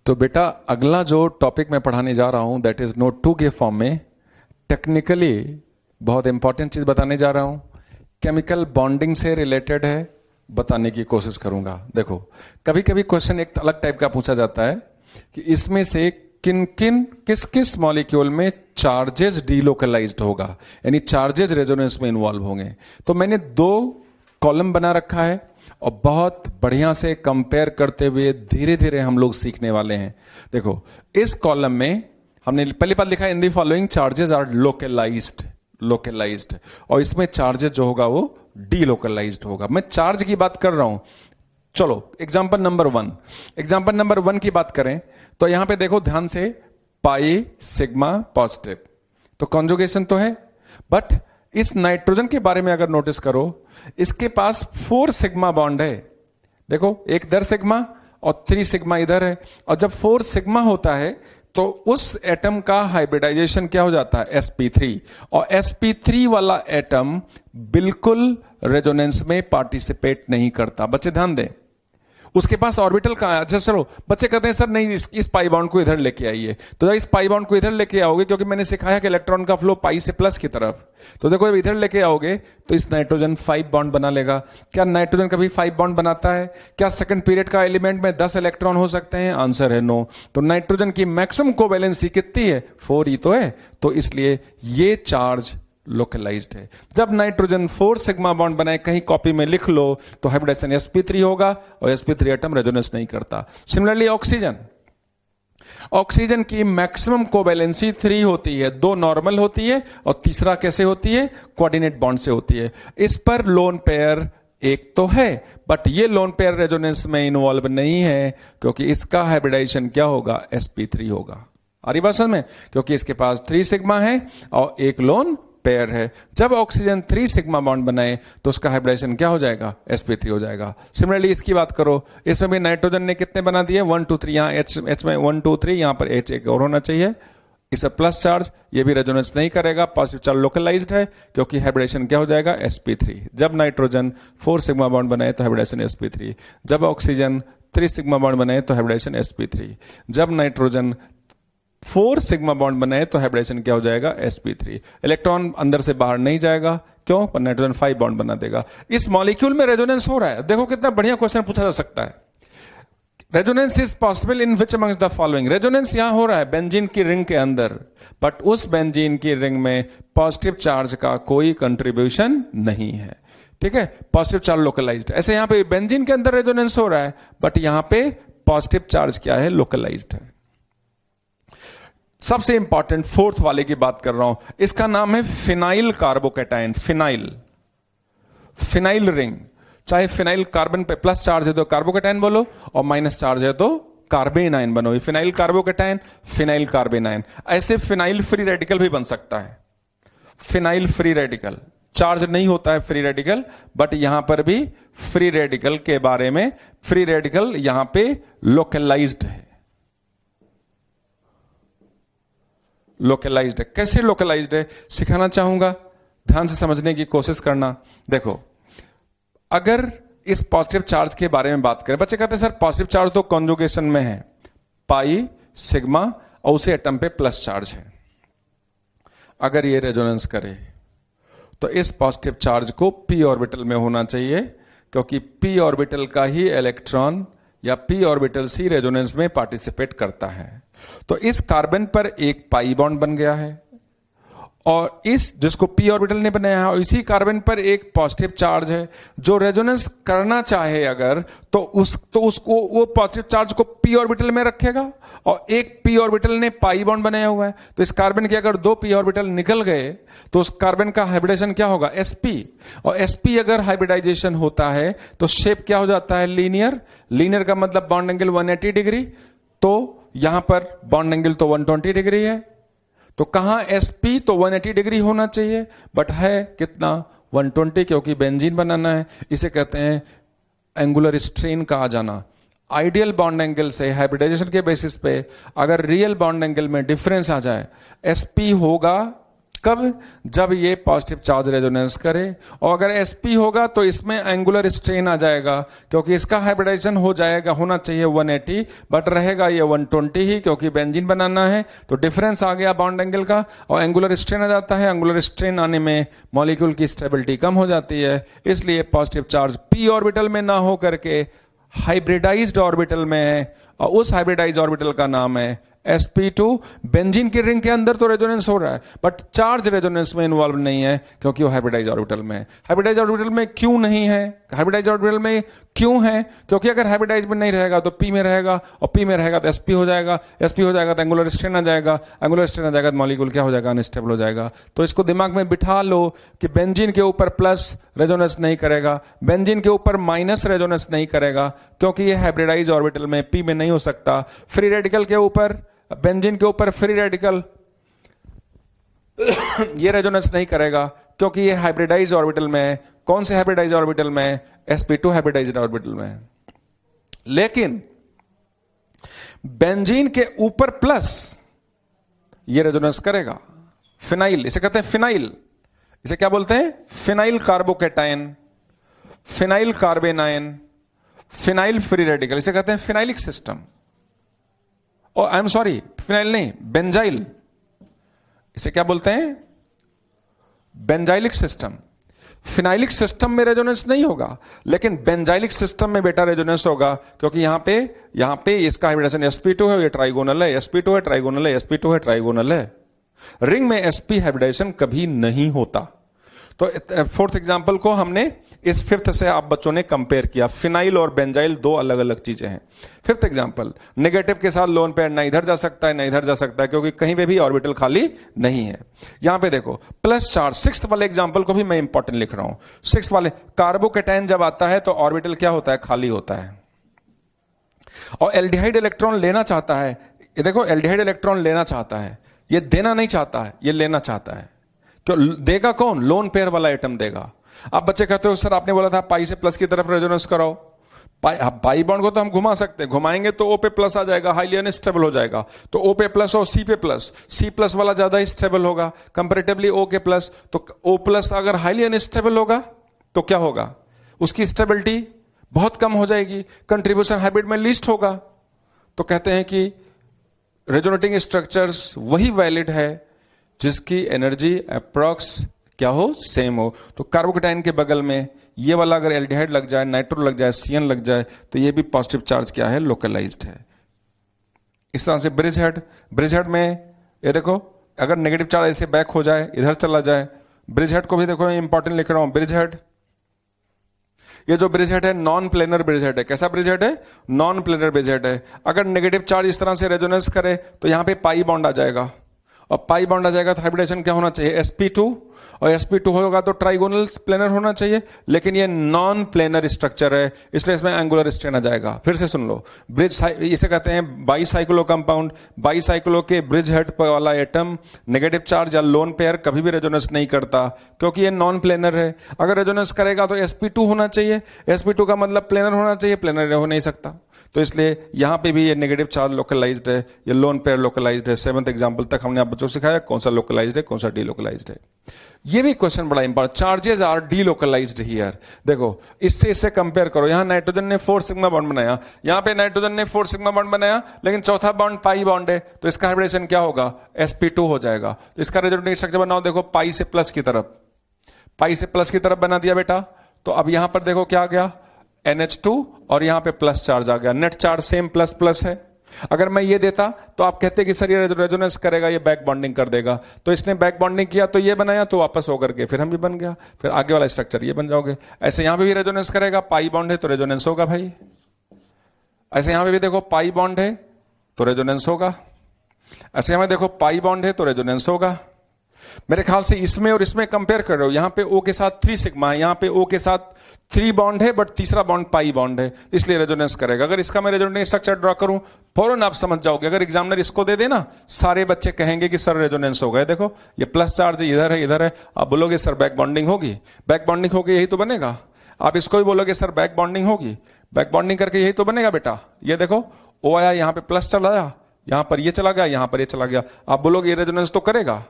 तो बेटा अगला जो टॉपिक मैं पढ़ाने जा रहा हूं दैट इज नोट 2 के फॉर्म में टेक्निकली बहुत इंपॉर्टेंट चीज बताने जा रहा हूं। केमिकल बॉन्डिंग से रिलेटेड है, बताने की कोशिश करूंगा। देखो कभी कभी क्वेश्चन एक अलग टाइप का पूछा जाता है कि इसमें से किस किस मॉलिक्यूल में चार्जेस डीलोकलाइज्ड होगा, यानी चार्जेस रेजोनेंस में इन्वॉल्व होंगे। तो मैंने 2 कॉलम बना रखा है और बहुत बढ़िया से कंपेयर करते हुए धीरे धीरे हम लोग सीखने वाले हैं। देखो इस कॉलम में हमने पहली बात लिखा है in the following charges are localized, और इसमें चार्जेस जो होगा वो डीलोकलाइज्ड होगा। मैं चार्ज की बात कर रहा हूं। चलो एग्जांपल नंबर 1 की बात करें तो यहां पे देखो ध्यान से, पाई सिग्मा पॉजिटिव, तो कॉन्जुगेशन तो है, बट इस नाइट्रोजन के बारे में अगर नोटिस करो, इसके पास 4 सिग्मा बॉन्ड है। देखो एक इधर सिग्मा और 3 सिग्मा इधर है, और जब 4 सिग्मा होता है तो उस एटम का हाइब्रिडाइजेशन क्या हो जाता है, sp3, और sp3 वाला एटम बिल्कुल रेजोनेंस में पार्टिसिपेट नहीं करता। बच्चे ध्यान दें, उसके पास ऑर्बिटल कहां है। अच्छा चलो बच्चे कहते हैं सर नहीं इस पाई बॉन्ड को इधर लेके आइए, तो इस पाई बॉन्ड को इधर लेके आओगे क्योंकि मैंने सिखाया कि इलेक्ट्रॉन का फ्लो पाई से प्लस की तरफ। तो देखो इधर लेके आओगे तो इस नाइट्रोजन 5 बॉन्ड बना लेगा। क्या नाइट्रोजन कभी 5 बॉन्ड बनाता है? क्या सेकंड पीरियड का एलिमेंट में 10 इलेक्ट्रॉन हो सकते हैं? आंसर है नो। तो नाइट्रोजन की मैक्सिमम कोवैलेंसी कितनी है? 4 ही तो है। तो इसलिए ये चार्ज लोकलाइज्ड है। जब नाइट्रोजन 4 सिग्मा बॉन्ड बनाए, कहीं कॉपी में लिख लो तो हाइब्रिडाइजेशन sp3 होगा और sp3 एटम रेजोनेंस नहीं करता। सिमिलरली ऑक्सीजन की मैक्सिमम कोवैलेंसी 3 होती है, 2 नॉर्मल होती है और तीसरा कैसे होती है, कोऑर्डिनेट बॉन्ड से होती है। इस पर लोन पेयर एक तो है, बट ये लोन पेयर रेजोनेंस में इन्वॉल्व नहीं है क्योंकि इसका हाइब्रिडाइजेशन क्या होगा, sp3 होगा। आ रही बात समझ में? क्योंकि इसके पास 3 सिग्मा है और एक लोन पेयर है। जब ऑक्सीजन 3 सिग्मा बॉन्ड बनाए तो उसका हाइब्रिडेशन क्या हो जाएगा, sp3 हो जाएगा। सिमिलरली इसकी बात करो, इसमें भी नाइट्रोजन ने कितने बना दिए, 1 2 3, यहां H में 1 2 3, यहां पर H एक और होना चाहिए। इसे प्लस चार्ज, ये भी रेजोनेंस नहीं करेगा, पॉजिटिव चार्ज लोकलाइज्ड है क्योंकि हाइब्रिडेशन क्या हो जाएगा, sp3। जब नाइट्रोजन 4 सिग्मा बॉन्ड बनाए तो हाइब्रिडेशन sp3। जब ऑक्सीजन 3 सिग्मा बॉन्ड बनाए तो हाइब्रिडेशन sp3। जब नाइट्रोजन 4 सिग्मा बॉन्ड बनाए तो हाइब्रिडेशन क्या हो जाएगा, sp3। इलेक्ट्रॉन अंदर से बाहर नहीं जाएगा, क्यों? पर नाइट्रोजन 5 बॉन्ड बना देगा। इस मॉलिक्यूल में रेजोनेंस हो रहा है। देखो कितना बढ़िया क्वेश्चन पूछा जा सकता है। Resonance is possible in which amongst the following. Resonance यहां हो रहा है बेंजीन की रिंग के अंदर, बट उस बेंजीन की रिंग में पॉजिटिव चार्ज का कोई कंट्रीब्यूशन नहीं है। ठीक है, पॉजिटिव चार्ज लोकलाइज्ड। ऐसे यहां पे बेंजीन के अंदर रेजोनेंस हो रहा है, बट यहां पे पॉजिटिव चार्ज क्या है, लोकलाइज्ड है। सबसे इंपॉर्टेंट 4th वाले की बात कर रहा हूं, इसका नाम है फिनाइल कार्बोकैटायन। फिनाइल रिंग, चाहे फिनाइल कार्बन पे प्लस चार्ज है तो कार्बोकैटायन बोलो, और माइनस चार्ज है तो कार्बेन आयन बनो। Phenyl carbocation, phenyl carbene ion. ऐसे फिनाइल फ्री रेडिकल भी बन सकता है। फिनाइल फ्री रेडिकल चार्ज नहीं होता है फ्री रेडिकल, बट यहां पर भी फ्री रेडिकल के बारे में, फ्री रेडिकल यहां पे लोकलाइज्ड है। लोकलाइज्ड है, कैसे लोकलाइज्ड है सिखाना चाहूंगा, ध्यान से समझने की कोशिश करना। देखो अगर इस पॉजिटिव चार्ज के बारे में बात करें, बच्चे कहते हैं सर पॉजिटिव चार्ज तो कॉन्जुगेशन में है, पाई सिग्मा और उसे एटम पे प्लस चार्ज है। अगर ये रेजोनेंस करे तो इस पॉजिटिव चार्ज को p ऑर्बिटल में होना चाहिए, क्योंकि p ऑर्बिटल का ही इलेक्ट्रॉन या p ऑर्बिटल सी रेजोनेंस में पार्टिसिपेट करता है। तो इस कार्बन पर एक पाई बॉन्ड बन गया है, और इस जिसको p ऑर्बिटल ने बनाया है, और इसी कार्बन पर एक पॉजिटिव चार्ज है जो रेजोनेंस करना चाहे अगर तो उसको वो पॉजिटिव चार्ज को p ऑर्बिटल में रखेगा, और एक p ऑर्बिटल ने पाई बॉन्ड बनाया हुआ है। तो इस कार्बन के अगर 2 p ऑर्बिटल निकल गए तो उस कार्बन का हाइब्रिडेशन क्या होगा, sp, और sp अगर हाइब्रिडाइजेशन होता है तो शेप क्या हो जाता है, लीनियर का मतलब बॉन्ड एंगल 180 डिग्री। तो यहां पर बॉन्ड एंगल तो 120 डिग्री है, तो कहां sp तो 180 डिग्री होना चाहिए, बट है कितना, 120, क्योंकि बेंजीन बनाना है। इसे कहते हैं एंगुलर स्ट्रेन का आ जाना। आइडियल बॉन्ड एंगल से हाइब्रिडाइजेशन के बेसिस पे अगर रियल बॉन्ड एंगल में डिफरेंस आ जाए, sp होगा कब? जब ये पॉजिटिव चार्ज रेजोनेंस करे। और अगर sp होगा तो इसमें एंगुलर स्ट्रेन आ जाएगा, क्योंकि इसका हाइब्रिडाइजेशन हो जाएगा, होना चाहिए 180 बट रहेगा ये 120 ही, क्योंकि बेंजीन बनाना है। तो डिफरेंस आ गया बॉन्ड एंगल का, और एंगुलर स्ट्रेन आ जाता है। एंगुलर स्ट्रेन आने में मॉलिक्यूल की स्टेबिलिटी कम हो जाती है, इसलिए पॉजिटिव चार्ज p ऑर्बिटल में ना हो करके हाइब्रिडाइज्ड ऑर्बिटल में है, और उस हाइब्रिडाइज्ड ऑर्बिटल का नाम है sp2। बेंजीन की रिंग के अंदर तो रेजोनेंस हो रहा है, बट चार्ज रेजोनेंस में इन्वॉल्व नहीं है, क्योंकि वो हाइब्रिडाइज्ड ऑर्बिटल में है। हाइब्रिडाइज्ड ऑर्बिटल में क्यों नहीं है? हाइब्रिडाइज्ड ऑर्बिटल में क्यों है? क्योंकि अगर हाइब्रिडाइज्ड में नहीं रहेगा तो p में रहेगा, और p में रहेगा तो sp हो जाएगा, sp हो जाएगा तो एंगुलर स्ट्रेन आ जाएगा, एंगुलर स्ट्रेन आ जाएगा तो मॉलिक्यूल क्या हो जाएगा? अनस्टेबल हो जाएगा। तो इसको दिमाग में बिठा लो कि बेंजीन के ऊपर प्लस रेजोनेंस नहीं करेगा, बेंजीन के ऊपर माइनस रेजोनेंस नहीं करेगा, क्योंकि ये हाइब्रिडाइज्ड ऑर्बिटल में p में नहीं हो सकता। फ्री रेडिकल के ऊपर, बेंजीन के ऊपर फ्री रेडिकल ये रेजोनेंस नहीं करेगा, क्योंकि ये हाइब्रिडाइज्ड ऑर्बिटल में है। कौन से हाइब्रिडाइज्ड ऑर्बिटल में है? sp2 हाइब्रिडाइज्ड ऑर्बिटल में है। लेकिन बेंजीन के ऊपर प्लस ये रेजोनेंस करेगा। फिनाइल, इसे कहते हैं फिनाइल, इसे क्या बोलते हैं? Phenyl carbocation, phenyl carbanion, phenyl free radical, इसे कहते हैं फिनाइलिक सिस्टम। और आई एम सॉरी, फिनाइल नहीं, बेंजाइल, इसे क्या बोलते हैं? Benzylic system. फिनाइलिक सिस्टम में रेजोनेंस नहीं होगा, लेकिन बेंजाइलिक सिस्टम में बेटा रेजोनेंस होगा, क्योंकि यहां पे इसका हाइब्रिडेशन sp2 है, ये ट्राइगोनल है, sp2 है, ट्राइगोनल है, sp2 है, ट्राइगोनल है। रिंग में sp हाइब्रिडेशन कभी नहीं होता। तो फोर्थ एग्जांपल को हमने इस फिफ्थ से आप बच्चों ने कंपेयर किया। फिनाइल और बेंजाइल दो अलग अलग चीजें हैं। फिफ्थ एग्जांपल, नेगेटिव के साथ लोन पेयर ना इधर जा सकता है ना इधर जा सकता है, क्योंकि कहीं पे भी ऑर्बिटल खाली नहीं है। यहां पे देखो प्लस चार्ज, सिक्स्थ वाले एग्जांपल को भी मैं इंपॉर्टेंट लिख रहा हूं। सिक्स्थ वाले, कार्बोकेटायन जब आता है तो ऑर्बिटल क्या होता है? खाली होता है। और एल्डिहाइड इलेक्ट्रॉन लेना चाहता है, ये देखो एल्डिहाइड इलेक्ट्रॉन लेना चाहता है, ये देना नहीं चाहता है, ये लेना चाहता है। तो देगा कौन? लोन पेयर वाला एटम देगा। आप बच्चे कहते हो सर आपने बोला था पाई से प्लस की तरफ रेजोनेंस कराओ। पाई बॉन्ड को तो हम घुमा सकते हैं, घुमाएंगे तो ओ पे प्लस आ जाएगा, हाईली अनस्टेबल हो जाएगा। तो ओ पे प्लस और सी पे प्लस, सी प्लस वाला ज्यादा स्टेबल होगा कंपैरेटिवली ओ के प्लस। तो ओ प्लस अगर हाईली अनस्टेबल होगा तो क्या होगा? उसकी स्टेबिलिटी बहुत कम हो जाएगी, कंट्रीब्यूशन हाइब्रिड में लीस्ट होगा। तो कहते हैं कि रेजोनेटिंग स्ट्रक्चर्स वही वैलिड है जिसकी एनर्जी अप्रॉक्स क्या हो? सेम हो। तो कार्बोकेटायन के बगल में ये वाला अगर एल्डिहाइड लग जाए, नाइट्रो लग जाए, सीएन लग जाए, तो ये भी पॉजिटिव चार्ज क्या है? लोकलाइज्ड है। इस तरह से ब्रिज हेड में ये देखो अगर नेगेटिव चार्ज ऐसे बैक हो जाए, इधर चला जाए, ब्रिज हेड को भी देखो मैं इंपॉर्टेंट लिख रहा हूं। ब्रिज हेड, ये जो ब्रिज हेड है नॉन प्लेनर ब्रिज हेड है। कैसा ब्रिज हेड है? नॉन प्लेनर ब्रिज हेड है। अगर नेगेटिव चार्ज इस तरह से रेजोनेंस करे तो यहां पे पाई बॉन्ड आ जाएगा, और पाई बॉन्ड आ जाएगा तो हाइब्रिडेशन क्या होना चाहिए? sp2, और sp2 होगा तो ट्राइगोनल प्लेनर होना चाहिए, लेकिन ये नॉन प्लेनर स्ट्रक्चर है, इसलिए इसमें एंगुलर स्ट्रेन आ जाएगा। फिर से सुन लो, ब्रिज इसे कहते हैं बाईसाइक्लो कंपाउंड। बाईसाइक्लो के ब्रिज हेड वाला एटम नेगेटिव चार्ज या लोन पेयर कभी भी रेजोनेंस नहीं करता, क्योंकि ये नॉन प्लेनर है। अगर रेजोनेंस करेगा तो sp2 होना चाहिए, sp2 का मतलब प्लेनर होना चाहिए, प्लेनर हो नहीं सकता। तो इसलिए यहां पे भी ये नेगेटिव चार्ज लोकलाइज्ड है, ये लोन पेयर लोकलाइज्ड है। सेवंथ एग्जांपल तक हमने आप बच्चों को सिखाया कौन सा लोकलाइज्ड है, कौन सा डीलोकलाइज्ड है। ये भी क्वेश्चन बड़ा important, charges are delocalized here. देखो इससे कंपेयर करो, यहां नाइट्रोजन ने 4 सिग्मा बॉन्ड बनाया, यहां पे नाइट्रोजन ने 4 सिग्मा बॉन्ड बनाया, लेकिन चौथा बॉन्ड पाई बॉन्ड है, तो इसका हाइब्रिडेशन क्या होगा? sp2 हो जाएगा। तो इसका रेजोनेटिंग स्ट्रक्चर बनाओ, देखो पाई से प्लस की तरफ, पाई से प्लस की तरफ बना दिया बेटा। तो अब यहां पर देखो क्या आ गया? NH2, और यहां पे प्लस चार्ज आ गया, net charge same plus plus है। अगर मैं ये देता तो आप कहते कि सर ये रेजोनेंस करेगा, ये बैक बॉन्डिंग कर देगा। तो इसने बैक बॉन्डिंग किया तो ये बनाया, तो वापस होकर के फिर हम भी बन गया, फिर आगे वाला स्ट्रक्चर ये बन जाओगे। ऐसे यहां पे भी रेजोनेंस करेगा, पाई बॉन्ड है तो रेजोनेंस होगा भाई। ऐसे यहां पे भी देखो पाई बॉन्ड है तो रेजोनेंस होगा, ऐसे यहां देखो पाई बॉन्ड है तो रेजोनेंस होगा। मेरे ख्याल से इसमें और इसमें कंपेयर कर रहे हो, यहां पे O के साथ 3 सिग्मा है, यहां पे O के साथ 3 बॉन्ड है, बट तीसरा बॉन्ड पाई बॉन्ड है, इसलिए रेजोनेंस करेगा। अगर इसका मैं रेजोनेटिंग स्ट्रक्चर ड्रॉ करूं, फौरन आप समझ जाओगे। अगर एग्जामिनर इसको दे देना, सारे बच्चे कहेंगे कि सर रेजोनेंस हो गए। देखो ये प्लस चार्ज इधर है, इधर है, आप बोलोगे सर बैक बॉन्डिंग होगी, बैक बॉन्डिंग होगी यही तो बनेगा। आप इसको भी बोलोगे सर बैक बॉन्डिंग होगी, बैक बॉन्डिंग करके यही तो बनेगा बेटा। ये देखो O आया, यहां पे प्लस चला आया, यहां पर ये चला गया, यहां पर ये चला गया, आप बोलोगे ये रेजोनेंस तो करेगा।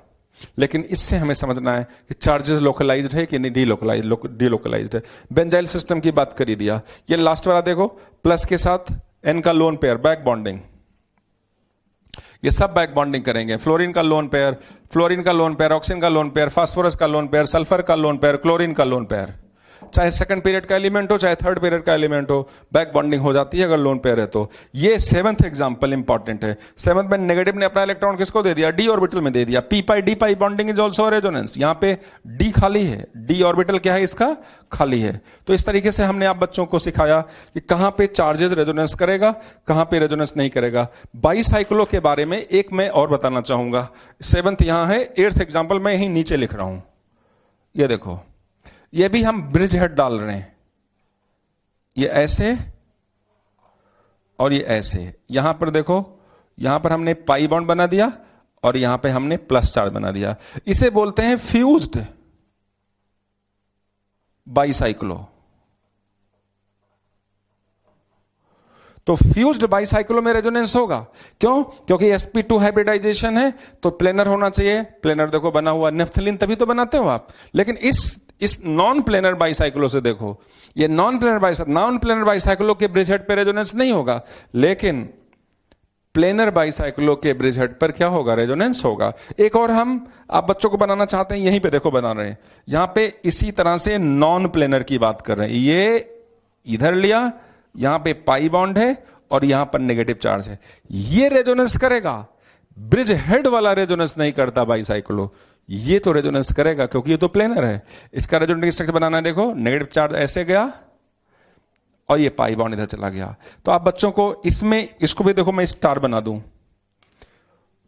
लेकिन इससे हमें समझना है कि चार्जेस लोकलाइज्ड है कि नहीं डीलोकलाइज्ड है। बेंजाइल सिस्टम की बात कर ही दिया। ये लास्ट वाला देखो, प्लस के साथ एन का लोन पेयर, बैक बॉन्डिंग, ये सब बैक बॉन्डिंग करेंगे। फ्लोरीन का लोन पेयर, ऑक्सीजन का लोन पेयर, फास्फोरस का लोन पेयर, सल्फर का लोन पेयर, क्लोरीन का लोन पेयर, चाहे सेकंड पीरियड का एलिमेंट हो चाहे थर्ड पीरियड का एलिमेंट हो, बैक बॉन्डिंग हो जाती है अगर लोन पेयर है तो। ये सेवंथ एग्जांपल इंपॉर्टेंट है। सेवंथ में नेगेटिव ने अपना इलेक्ट्रॉन किसको दे दिया? डी ऑर्बिटल में दे दिया। P pi D pi bonding is also resonance. यहां पे डी खाली है, डी ऑर्बिटल क्या है इसका? खाली है। तो इस तरीके से हमने आप बच्चों को सिखाया कि कहां पे चार्जेस रेजोनेंस करेगा, कहां पे रेजोनेंस नहीं करेगा। बाईसाइक्लो के बारे में एक मैं और बताना चाहूंगा। सेवंथ यहां है, एट्थ एग्जाम्पल मैं यहीं नीचे लिख रहा हूं। ये देखो, ये भी हम ब्रिज हेड डाल रहे हैं, ये ऐसे और ये ऐसे। यहां पर देखो, यहां पर हमने पाई बॉन्ड बना दिया और यहां पे हमने प्लस चार्ज बना दिया। इसे बोलते हैं फ्यूज्ड बाईसाइक्लो। तो फ्यूज्ड बाईसाइक्लो में रेजोनेंस होगा। क्यों? क्योंकि sp2 हाइब्रिडाइजेशन है तो प्लेनर होना चाहिए। प्लेनर देखो बना हुआ, नेफ्थलीन तभी तो बनाते हो आप। लेकिन इस नॉन प्लेनर बाईसाइक्लो से देखो, ये नॉन प्लेनर बाईसाइक्लो के ब्रिज हेड पे रेजोनेंस नहीं होगा, लेकिन प्लेनर बाईसाइक्लो के ब्रिज हेड पर क्या होगा? रेजोनेंस होगा। एक और हम आप बच्चों को बनाना चाहते हैं, यहीं पे देखो बना रहे हैं। यहां पे इसी तरह से नॉन प्लेनर की बात कर रहे हैं। ये इधर लिया, यहां पे पाई बॉन्ड है और यहां पर नेगेटिव चार्ज है, ये रेजोनेंस करेगा। ब्रिज हेड वाला रेजोनेंस नहीं करता बाईसाइक्लो, ये तो रेजोनेंस करेगा क्योंकि ये तो प्लेनर है। इसका रेजोनेटिंग स्ट्रक्चर बनाना है, देखो नेगेटिव चार्ज ऐसे गया और ये पाई बॉन्ड इधर चला गया। तो आप बच्चों को इसमें, इसको भी देखो मैं स्टार बना दूं।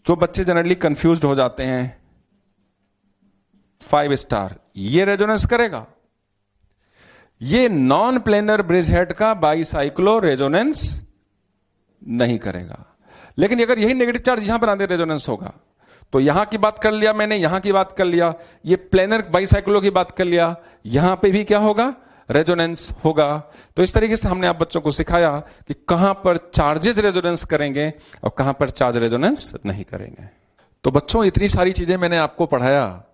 जो बच्चे जनरली कंफ्यूज्ड हो जाते हैं, 5 स्टार, ये रेजोनेंस करेगा। ये नॉन प्लेनर ब्रिज हेड का बाईसाइक्लो रेजोनेंस नहीं करेगा। लेकिन अगर यही नेगेटिव चार्ज यहां पर आते रेजोनेंस होगा। तो यहां की बात कर लिया मैंने, यहां की बात कर लिया, ये प्लेनर बाईसाइक्लो की बात कर लिया, यहां पे भी क्या होगा? रेजोनेंस होगा। तो इस तरीके से हमने आप बच्चों को सिखाया कि कहां पर चार्जेस रेजोनेंस करेंगे और कहां पर चार्ज रेजोनेंस नहीं करेंगे। तो बच्चों, इतनी सारी चीजें मैंने आपको पढ़ाया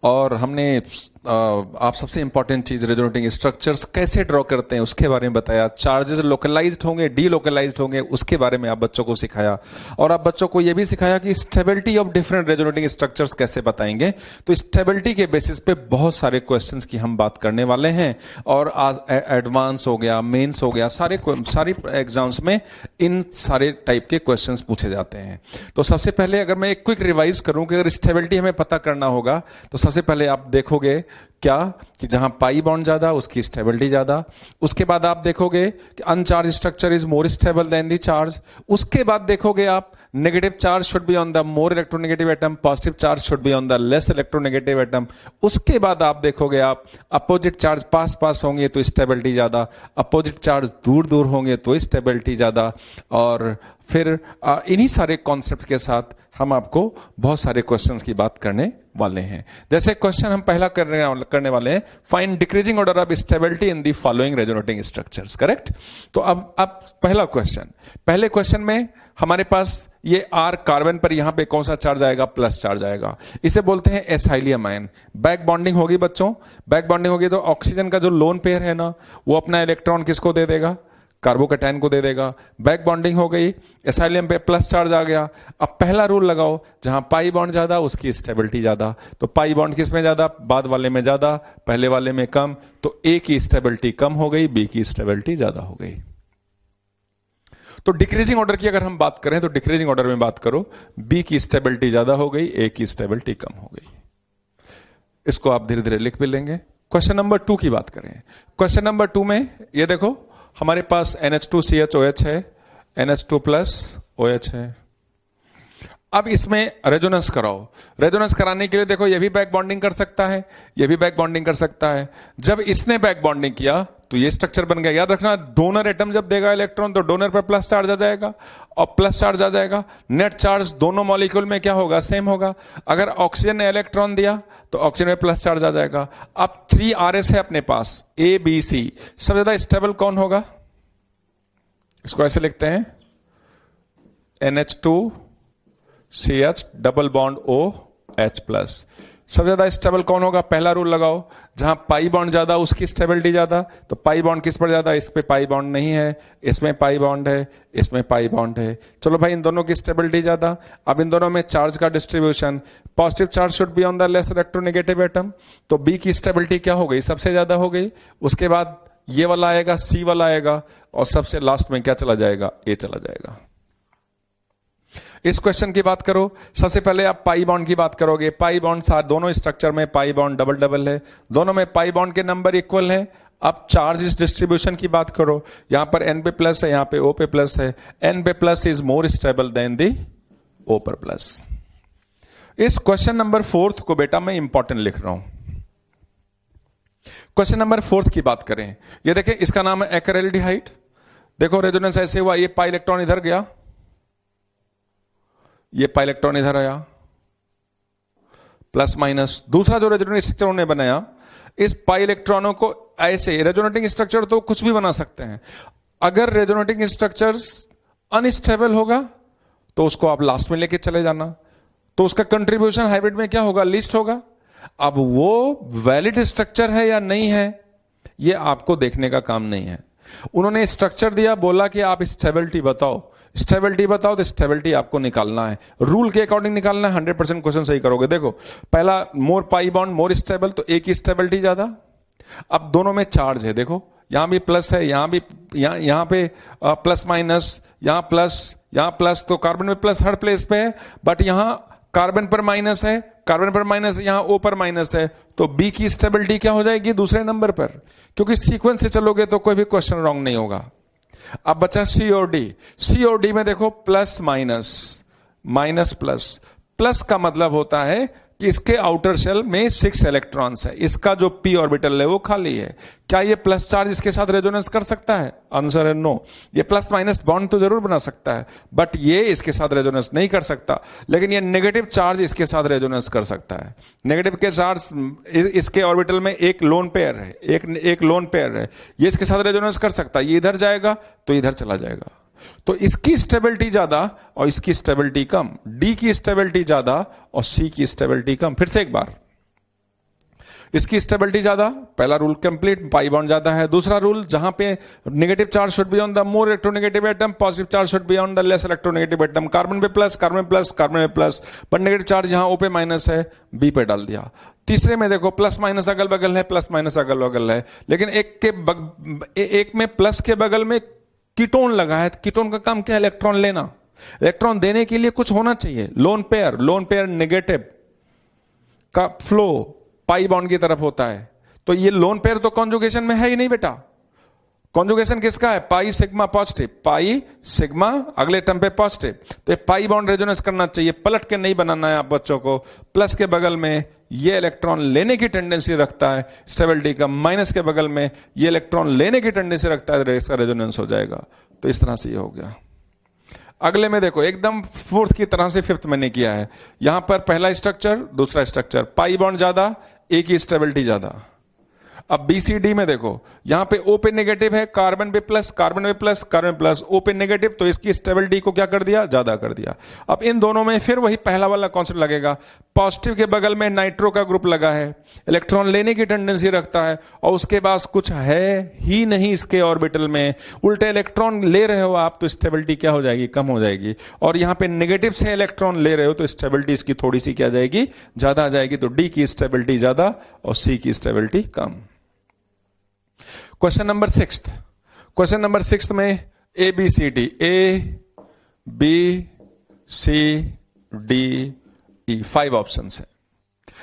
और हमने आप सबसे इंपॉर्टेंट चीज रेजोनेटिंग स्ट्रक्चर्स कैसे ड्रॉ करते हैं उसके बारे में बताया। चार्जेस लोकलाइज्ड होंगे, डीलोकलाइज्ड होंगे, उसके बारे में आप बच्चों को सिखाया। और आप बच्चों को यह भी सिखाया कि stability of different resonating structures कैसे बताएंगे। तो स्टेबिलिटी के बेसिस पे बहुत सारे क्वेश्चंस की हम बात करने वाले हैं। और आज एडवांस हो गया, मेंस हो गया, सारे एग्जाम्स में इन सारे टाइप के क्वेश्चंस पूछे जाते हैं। तो सबसे पहले अगर मैं एक क्विक रिवाइज करूं कि अगर स्टेबिलिटी हमें पता करना होगा तो सबसे पहले आप देखोगे क्या कि जहां पाई बॉन्ड ज्यादा उसकी स्टेबिलिटी ज्यादा। उसके बाद आप देखोगे कि अनचार्ज structure is more stable then the charge. उसके बाद देखोगे आप negative charge should be on the more electronegative atom, positive charge should be on the less electronegative atom. उसके बाद आप देखोगे आप अपोजिट चार्ज पास पास होंगे तो स्टेबिलिटी ज्यादा, अपोजिट चार्ज दूर दूर होंगे तो स्टेबिलिटी ज्यादा। और फिर इन्हीं सारे कॉन्सेप्ट के साथ हम आपको बहुत सारे क्वेश्चंस की बात करने वाले हैं। जैसे क्वेश्चन हम पहला करने वाले हैं, find decreasing order of stability in the following resonating structures. Correct? तो अब पहला क्वेश्चन, पहले क्वेश्चन में हमारे पास ये R कार्बन पर यहां पे कौन सा चार्ज आएगा? प्लस चार्ज आएगा। इसे बोलते हैं एसाइलियम आयन। बैक बॉन्डिंग होगी बच्चों, बैक बॉन्डिंग होगी तो ऑक्सीजन का जो लोन पेयर है ना, वो अपना इलेक्ट्रॉन किसको दे देगा? कार्बोकैटायन को दे देगा। बैक बॉन्डिंग हो गई, एसाइलियम पे प्लस चार्ज आ गया। अब पहला रूल लगाओ, जहां पाई बॉन्ड ज्यादा उसकी स्टेबिलिटी ज्यादा। तो पाई बॉन्ड किस में ज्यादा? बाद वाले में ज्यादा, पहले वाले में कम। तो ए की स्टेबिलिटी कम हो गई, बी की स्टेबिलिटी ज्यादा हो गई। तो डिक्रीजिंग ऑर्डर की अगर हम बात करें तो डिक्रीजिंग ऑर्डर में बात करो, बी की स्टेबिलिटी ज्यादा हो गई, ए की स्टेबिलिटी कम हो गई। इसको आप धीरे धीरे लिख भी लेंगे। क्वेश्चन नंबर 2 की बात करें। क्वेश्चन नंबर 2 में ये देखो, हमारे पास NH2CHOH है, NH2 प्लस OH है। अब इसमें रेजोनेंस कराओ। रेजोनेंस कराने के लिए देखो, ये भी बैक बॉन्डिंग कर सकता है, ये भी बैक बॉन्डिंग कर सकता है। जब इसने बैक बॉन्डिंग किया तो ये स्ट्रक्चर बन गया। याद रखना, डोनर एटम जब देगा इलेक्ट्रॉन तो डोनर पर प्लस चार्ज आ जाएगा और प्लस चार्ज आ जाएगा। नेट चार्ज दोनों मॉलिक्यूल में क्या होगा? सेम होगा। अगर ऑक्सीजन ने इलेक्ट्रॉन दिया तो ऑक्सीजन में प्लस चार्ज आ जाएगा। अब 3 RS है अपने पास, ABC। सबसे ज्यादा स्टेबल कौन होगा? इसको ऐसे लिखते हैं, NH2CH double bond O H plus. सबसे ज्यादा स्टेबल कौन होगा? पहला रूल लगाओ, जहां पाई बॉन्ड ज्यादा उसकी स्टेबिलिटी ज्यादा। तो पाई बॉन्ड किस पर ज्यादा? इस पे पाई बॉन्ड नहीं है, इसमें पाई बॉन्ड है, इसमें पाई बॉन्ड है। चलो भाई, इन दोनों की स्टेबिलिटी ज्यादा। अब इन दोनों में चार्ज का distribution, positive charge should be on the less electronegative atom. तो बी की स्टेबिलिटी क्या हो गई? सबसे ज्यादा हो गई। उसके बाद ये वाला आएगा, सी वाला आएगा, और सबसे लास्ट में क्या चला जाएगा? ए चला जाएगा। इस क्वेश्चन की बात करो, सबसे पहले आप पाई बॉन्ड की बात करोगे। पाई बॉन्ड दोनों स्ट्रक्चर में पाई बॉन्ड डबल डबल है, दोनों में पाई बॉन्ड के नंबर इक्वल है। अब चार्ज इस डिस्ट्रीब्यूशन की बात करो, यहां पर एन पे प्लस है, यहां पे ओ पे प्लस है। एन पे plus is more stable than the O पर प्लस। इस क्वेश्चन नंबर 4 को बेटा मैं इंपॉर्टेंट लिख रहा हूं। क्वेश्चन नंबर 4 की बात करें, ये देखें, इसका नाम है एक्रेल्डिहाइड। देखो रेजोनेंस ऐसे हुआ, ये पाई इलेक्ट्रॉन इधर गया, ये पाई इलेक्ट्रॉन इधर आया, प्लस माइनस। दूसरा जो रेजोनेटिंग स्ट्रक्चर उन्होंने बनाया, इस पाई इलेक्ट्रॉनों को ऐसे, रेजोनेटिंग स्ट्रक्चर तो कुछ भी बना सकते हैं। अगर रेजोनेटिंग स्ट्रक्चर अनस्टेबल होगा तो उसको आप लास्ट में लेके चले जाना, तो उसका कंट्रीब्यूशन हाइब्रिड में क्या होगा? लीस्ट होगा। अब वो वैलिड स्ट्रक्चर है या नहीं है, ये आपको देखने का काम नहीं है। उन्होंने स्ट्रक्चर दिया, बोला कि आप स्टेबिलिटी बताओ, स्टेबिलिटी बताओ, तो स्टेबिलिटी आपको निकालना है, रूल के अकॉर्डिंग निकालना है। 100% क्वेश्चन सही करोगे। देखो, पहला मोर पाई बॉन्ड मोर स्टेबल, तो एक की स्टेबिलिटी ज्यादा। अब दोनों में चार्ज है, देखो यहां भी प्लस है, यहां भी, यहां पे प्लस माइनस, यहां प्लस, तो कार्बन में प्लस हर प्लेस पे है, बट यहां कार्बन पर माइनस है, कार्बन पर माइनस, यहां ओ पर माइनस है। तो बी की स्टेबिलिटी क्या हो जाएगी? दूसरे नंबर पर, क्योंकि सीक्वेंस से चलोगे तो कोई भी क्वेश्चन रॉन्ग नहीं होगा। अब बचा सी और डी। सी और डी में देखो plus minus, minus plus. Plus का मतलब होता है कि इसके आउटर शेल में 6 इलेक्ट्रॉन्स है, इसका जो पी ऑर्बिटल है वो खाली है। क्या ये प्लस चार्ज इसके साथ रेजोनेंस कर सकता है? आंसर है नो। ये प्लस माइनस बॉन्ड तो जरूर बना सकता है, बट ये इसके साथ रेजोनेंस नहीं कर सकता। लेकिन ये नेगेटिव चार्ज इसके साथ रेजोनेंस कर सकता है। नेगेटिव के चार्ज इसके ऑर्बिटल में एक लोन पेयर है, एक लोन पेयर है, ये इसके साथ रेजोनेंस कर सकता है। ये इधर जाएगा तो इधर चला जाएगा, तो इसकी स्टेबिलिटी ज्यादा और इसकी स्टेबिलिटी कम। डी की स्टेबिलिटी ज्यादा और सी की स्टेबिलिटी कम। फिर से एक बार, इसकी स्टेबिलिटी ज्यादा, पहला रूल कंप्लीट, पाई बॉन्ड ज्यादा है। दूसरा रूल, जहां पे negative charge should be on the more electronegative atom, positive charge should be on the less electronegative atom. Carbon पे प्लस, कार्बन पे प्लस, कार्बन पे प्लस, पर नेगेटिव चार्ज यहां ओ पे माइनस है, बी पे डाल दिया। तीसरे में देखो प्लस माइनस अगल बगल है, प्लस माइनस अगल बगल है, लेकिन एक में प्लस के बगल में कीटोन लगा है। कीटोन का काम क्या है? इलेक्ट्रॉन लेना। इलेक्ट्रॉन देने के लिए कुछ होना चाहिए। लोन पेयर नेगेटिव का फ्लो पाई बॉन्ड की तरफ होता है, तो ये लोन पेयर तो कॉन्जुगेशन में है ही नहीं बेटा। कॉन्जुगेशन किसका है? Pi sigma positive, pi sigma अगले एटम पे पॉजिटिव, तो पाई बॉन्ड रेजोनेंस करना चाहिए, पलट के नहीं बनाना है आप बच्चों को। प्लस के बगल में ये इलेक्ट्रॉन लेने की टेंडेंसी रखता है, स्टेबिलिटी का। माइनस के बगल में ये इलेक्ट्रॉन लेने की टेंडेंसी रखता है, इसका रेजोनेंस हो जाएगा। तो इस तरह से ये हो गया। अगले में देखो, एकदम फोर्थ की तरह से फिफ्थ मैंने किया है। यहां पर पहला स्ट्रक्चर, दूसरा स्ट्रक्चर, पाई बॉन्ड ज्यादा, ए की स्टेबिलिटी ज्यादा। अब बीसीडी में देखो, यहां पे ओ पे नेगेटिव है, कार्बन पे प्लस, कार्बन पे प्लस, कार्बन प्लस, ओ पे नेगेटिव, तो इसकी स्टेबिलिटी को क्या कर दिया? ज्यादा कर दिया। अब इन दोनों में फिर वही पहला वाला कॉन्सेप्ट लगेगा। पॉजिटिव के बगल में नाइट्रो का ग्रुप लगा है, इलेक्ट्रॉन लेने की टेंडेंसी रखता है, और उसके पास कुछ है ही नहीं इसके ऑर्बिटल में, उल्टे इलेक्ट्रॉन ले रहे हो आप, तो स्टेबिलिटी क्या हो जाएगी? कम हो जाएगी। और यहां पे नेगेटिव से इलेक्ट्रॉन ले रहे हो, तो स्टेबिलिटी इसकी थोड़ी सी क्या आ जाएगी? ज्यादा आ जाएगी। तो डी की स्टेबिलिटी ज्यादा और सी की स्टेबिलिटी कम। Question number 6। क्वेश्चन नंबर 6 में A B C D, A B C D E 5 option है।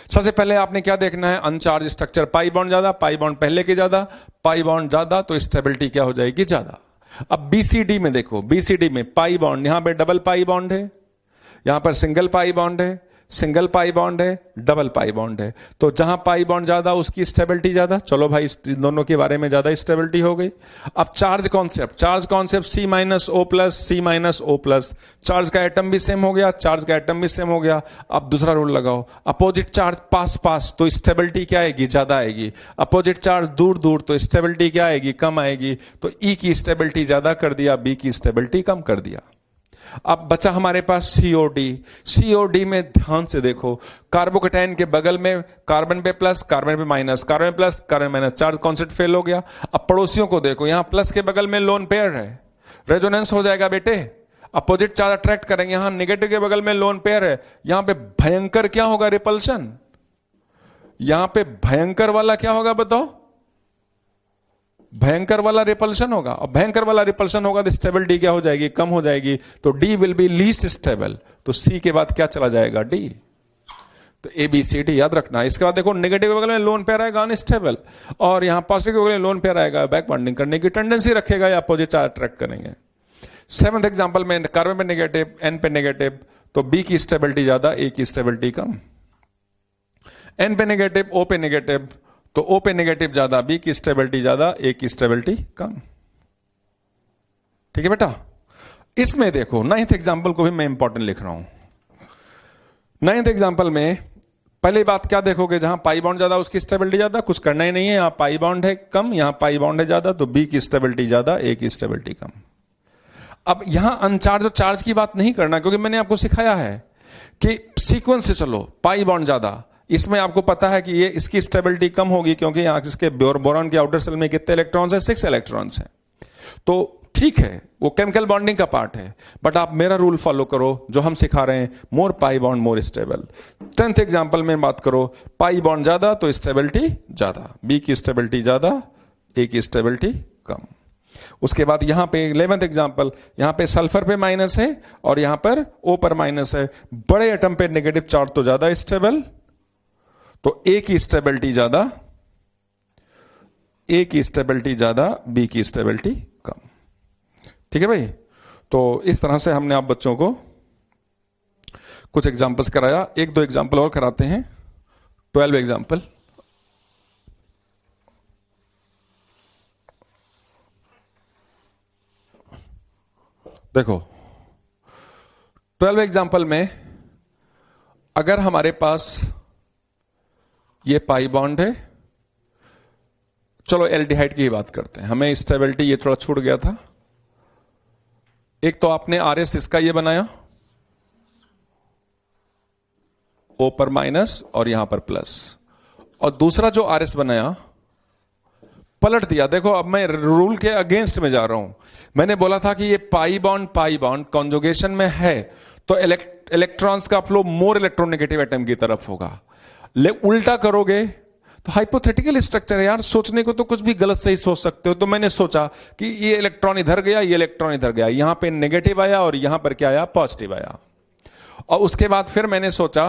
सबसे पहले आपने क्या देखना है? अनचार्ज स्ट्रक्चर, पाई बॉन्ड ज्यादा, पाई बॉन्ड पहले के ज्यादा, पाई बॉन्ड ज्यादा, तो स्टेबिलिटी क्या हो जाएगी? ज्यादा। अब बीसीडी में देखो, बीसीडी में पाई बॉन्ड, यहां पे डबल पाई बॉन्ड है, यहां पर सिंगल पाई बॉन्ड है, सिंगल पाई बॉन्ड है, डबल पाई बॉन्ड है। तो जहां पाई बॉन्ड ज्यादा उसकी स्टेबिलिटी ज्यादा। चलो भाई, इन दोनों के बारे में ज्यादा स्टेबिलिटी हो गई। अब चार्ज कॉन्सेप्ट सी माइनस ओ प्लस, सी माइनस ओ प्लस। चार्ज का एटम भी सेम हो गया, चार्ज का एटम भी सेम हो गया। अब दूसरा रूल लगाओ, अपोजिट चार्ज पास पास, तो स्टेबिलिटी क्या आएगी? ज्यादा आएगी। अपोजिट चार्ज दूर दूर, तो स्टेबिलिटी क्या आएगी? कम आएगी। तो ई की स्टेबिलिटी ज्यादा कर दिया, बी की स्टेबिलिटी कम कर दिया। अब बचा हमारे पास सीओडी। सीओडी में ध्यान से देखो, कार्बोकेटाइन के बगल में कार्बन पे प्लस, कार्बन पे minus, carbon plus, carbon minus, charge concept fail हो गया। अब पड़ोसियों को देखो, यहां प्लस के बगल में लोन पेयर है, रेजोनेंस हो जाएगा बेटे, अपोजिट चार्ज अट्रैक्ट करेंगे। यहां नेगेटिव के बगल में लोन पेयर है, यहां पे भयंकर क्या होगा, रिपल्शन। यहां पे भयंकर वाला क्या होगा बताओ, भयंकर वाला रिपल्शन होगा। और भयंकर वाला रिपल्शन होगा तो स्टेबिलिटी क्या हो जाएगी, कम हो जाएगी। तो D will be least stable. तो सी के बाद क्या चला जाएगा, डी। तो ए बी सी डी याद रखना। इसके बाद देखो, नेगेटिव के बगल में लोन पेयर आएगा अनस्टेबल, और यहां पॉजिटिव के बगल में लोन पेयर आएगा बैक बॉन्डिंग करने की टेंडेंसी रखेगा या अपोजिट चार्ज अट्रैक्ट करेंगे। सेवंथ एग्जांपल में कार्बन पे नेगेटिव, एन पे नेगेटिव, तो बी की स्टेबिलिटी ज्यादा, ए की स्टेबिलिटी कम। एन पे नेगेटिव, ओ पे नेगेटिव, तो ओ पे नेगेटिव ज्यादा, बी की स्टेबिलिटी ज्यादा, ए की स्टेबिलिटी कम। ठीक है बेटा। इसमें देखो, नाइन्थ एग्जांपल को भी मैं इंपॉर्टेंट लिख रहा हूं। नाइन्थ एग्जांपल में पहली बात क्या देखोगे, जहां पाई बॉन्ड ज्यादा उसकी स्टेबिलिटी ज्यादा, कुछ करना ही नहीं है। यहां पाई बॉन्ड है कम, यहां पाई बॉन्ड है ज्यादा, तो बी की स्टेबिलिटी ज्यादा, ए की स्टेबिलिटी कम। अब यहां अनचार्ज और चार्ज की बात नहीं करना, क्योंकि मैंने आपको सिखाया है कि सीक्वेंस से चलो। पाई बॉन्ड ज्यादा, इसमें आपको पता है कि ये इसकी स्टेबिलिटी कम होगी, क्योंकि यहां इसके बोरॉन के आउटर सेल में कितने इलेक्ट्रॉन्स हैं, 6 इलेक्ट्रॉन्स हैं। तो ठीक है, वो केमिकल बॉन्डिंग का पार्ट है, बट आप मेरा रूल फॉलो करो जो हम सिखा रहे हैं, more pi bond more stable. 10th example में बात करो, पाई बॉन्ड ज्यादा तो स्टेबिलिटी ज्यादा, बी की स्टेबिलिटी ज्यादा, ए की स्टेबिलिटी कम। उसके बाद यहां पे 11th एग्जांपल, यहां पे सल्फर पे माइनस है और यहां पर ओ पर माइनस है। बड़े एटम पे नेगेटिव चार्ज तो ज्यादा स्टेबल, तो ए की स्टेबिलिटी ज्यादा, ए की स्टेबिलिटी ज्यादा, बी की स्टेबिलिटी कम। ठीक है भाई। तो इस तरह से हमने आप बच्चों को कुछ एग्जांपल्स कराया। एक दो एग्जांपल और कराते हैं। 12 एग्जांपल। देखो, 12 एग्जांपल में अगर हमारे पास ये पाई बॉन्ड है, चलो एल्डिहाइड की ही बात करते हैं, हमें स्टेबिलिटी ये थोड़ा छूट गया था। एक तो आपने आरएस इसका ये बनाया, ओ पर माइनस और यहां पर प्लस, और दूसरा जो आरएस बनाया पलट दिया। देखो, अब मैं रूल के अगेंस्ट में जा रहा हूं। मैंने बोला था कि ये पाई बॉन्ड कॉन्जुगेशन में है तो इलेक्ट्रॉन्स का फ्लो मोर इलेक्ट्रोनेगेटिव एटम की तरफ होगा। उल्टा करोगे तो हाइपोथेटिकल स्ट्रक्चर है यार, सोचने को तो कुछ भी गलत सही सोच सकते हो। तो मैंने सोचा कि ये इलेक्ट्रॉन इधर गया, ये इलेक्ट्रॉन इधर गया, यहां पे नेगेटिव आया और यहां पर क्या आया, पॉजिटिव आया। और उसके बाद फिर मैंने सोचा,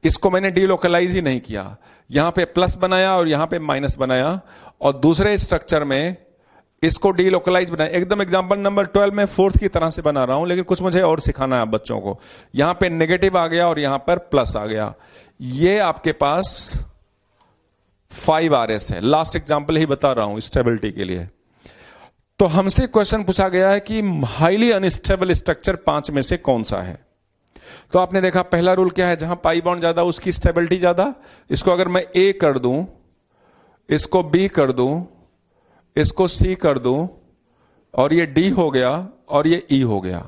इसको मैंने डीलोकलाइज ही नहीं किया, यहां पे प्लस बनाया और यहां पे माइनस बनाया, और दूसरे स्ट्रक्चर में इसको डीलोकलाइज बनाया। एकदम एग्जांपल नंबर 12 में फोर्थ की तरह से बना रहा हूं, लेकिन कुछ मुझे और सिखाना है आप बच्चों को। यहां पे नेगेटिव आ गया और यहां पर प्लस आ गया। ये आपके पास 5 RS है। लास्ट एग्जांपल ही बता रहा हूं स्टेबिलिटी के लिए। तो हमसे क्वेश्चन पूछा गया है कि हाईली अनस्टेबल स्ट्रक्चर 5 में से कौन सा है। तो आपने देखा पहला रूल क्या है, जहां पाई बॉन्ड ज्यादा उसकी स्टेबिलिटी ज्यादा। इसको अगर मैं ए कर दूं, इसको बी कर दूं, इसको सी कर दूं, और ये डी हो गया और ये ई हो गया,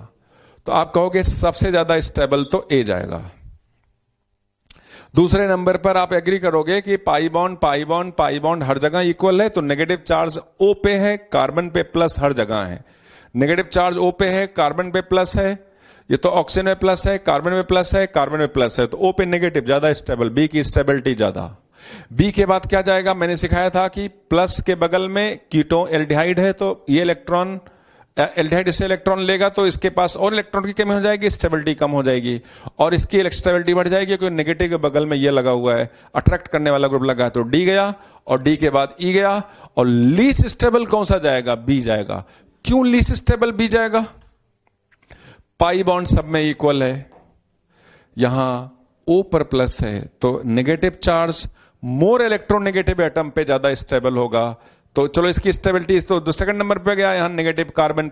तो आप कहोगे सबसे ज्यादा स्टेबल तो ए जाएगा। दूसरे नंबर पर आप एग्री करोगे कि पाई बॉन्ड हर जगह इक्वल है, तो नेगेटिव चार्ज ओ पे है, कार्बन पे प्लस हर जगह है। नेगेटिव चार्ज ओ पे है, कार्बन पे प्लस है, ये तो ऑक्सीजन में प्लस है, कार्बन में प्लस है, कार्बन में प्लस है, तो ओ पे नेगेटिव ज्यादा स्टेबल, बी की स्टेबिलिटी ज्यादा। बी के बाद क्या जाएगा, मैंने सिखाया था कि प्लस के बगल में कीटोन एल्डिहाइड है, तो ये इलेक्ट्रॉन एल्डिहाइड इससे इलेक्ट्रॉन लेगा तो इसके पास और इलेक्ट्रॉन की कमी हो जाएगी, स्टेबिलिटी कम हो जाएगी, और इसकी स्टेबिलिटी बढ़ जाएगी क्योंकि नेगेटिव के बगल में ये लगा हुआ है, अट्रैक्ट करने वाला ग्रुप लगा है, तो डी गया, और डी के बाद ई गया, और लीस्ट स्टेबल कौन सा जाएगा, बी जाएगा। क्यों लीस्ट स्टेबल बी जाएगा, पाई बॉन्ड सब में इक्वल है, यहां ओ पर प्लस है, तो negative charge more electronegative atom पे ज्यादा स्टेबल होगा। तो चलो इसकी स्टेबिलिटी तो सेकंड नंबर पे गया, यहां नेगेटिव कार्बन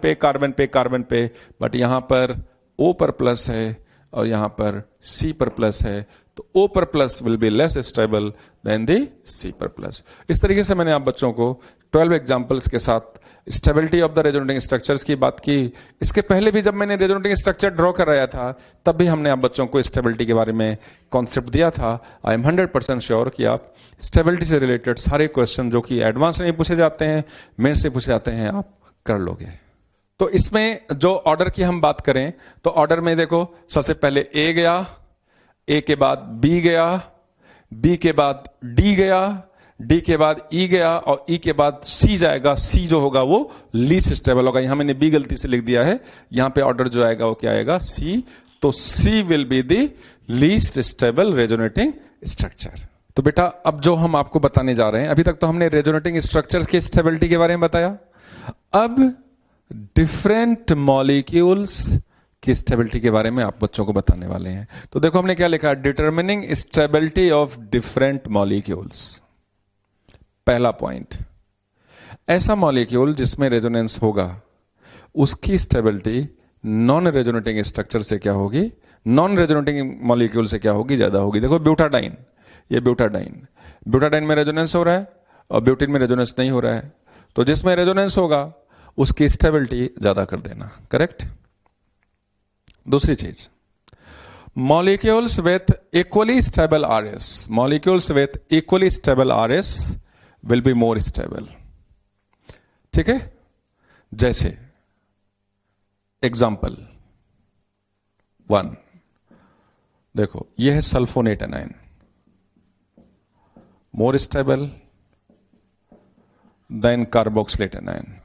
पे, बट यहां पर ओ पर प्लस है और यहां पर सी पर प्लस है, तो ओ पर plus will be less stable than the C पर प्लस। इस तरीके से मैंने आप बच्चों को 12 एग्जांपल्स के साथ stability of the resonating structures की बात की। इसके पहले भी जब मैंने रेजोनेटिंग स्ट्रक्चर ड्रॉ कर रहा था तब भी हमने आप बच्चों को स्टेबिलिटी के बारे में कॉन्सेप्ट दिया था। आई एम 100% श्योर कि आप स्टेबिलिटी से रिलेटेड सारे क्वेश्चन जो कि एडवांस नहीं पूछे जाते हैं, मेन से पूछे जाते हैं, आप कर लोगे। तो इसमें जो ऑर्डर की हम बात करें तो ऑर्डर में देखो, सबसे पहले ए गया, ए के बाद बी गया, बी के बाद डी गया, डी के बाद ई गया और ई के बाद सी जाएगा। सी जो होगा वो लीस्ट स्टेबल होगा। यहां मैंने बी गलती से लिख दिया है, यहां पे ऑर्डर जो आएगा वो क्या आएगा, सी। तो C will be the least stable resonating structure. तो बेटा अब जो हम आपको बताने जा रहे हैं, अभी तक तो हमने रेजोनेटिंग स्ट्रक्चर्स की स्टेबिलिटी के बारे में बताया, अब डिफरेंट मॉलिक्यूल्स की स्टेबिलिटी के बारे में आप बच्चों को बताने वाले हैं। तो देखो हमने क्या लिखा, determining stability of different molecules. पहला पॉइंट, ऐसा मॉलिक्यूल जिसमें रेजोनेंस होगा उसकी स्टेबिलिटी नॉन रेजोनेटिंग स्ट्रक्चर से क्या होगी, नॉन रेजोनेटिंग मॉलिक्यूल से क्या होगी, ज्यादा होगी। देखो ब्यूटाडाइन, ये ब्यूटाडाइन, ब्यूटाडाइन में रेजोनेंस हो रहा है और ब्यूटीन में रेजोनेंस नहीं हो रहा है, तो जिसमें रेजोनेंस होगा उसकी स्टेबिलिटी ज्यादा कर देना, करेक्ट। दूसरी चीज, molecules with equally stable RS, molecules with equally stable RS will be more stable. ठीक है, जैसे एग्जाम्पल 1 देखो, यह है sulphonate anion, more stable than carboxylate anion,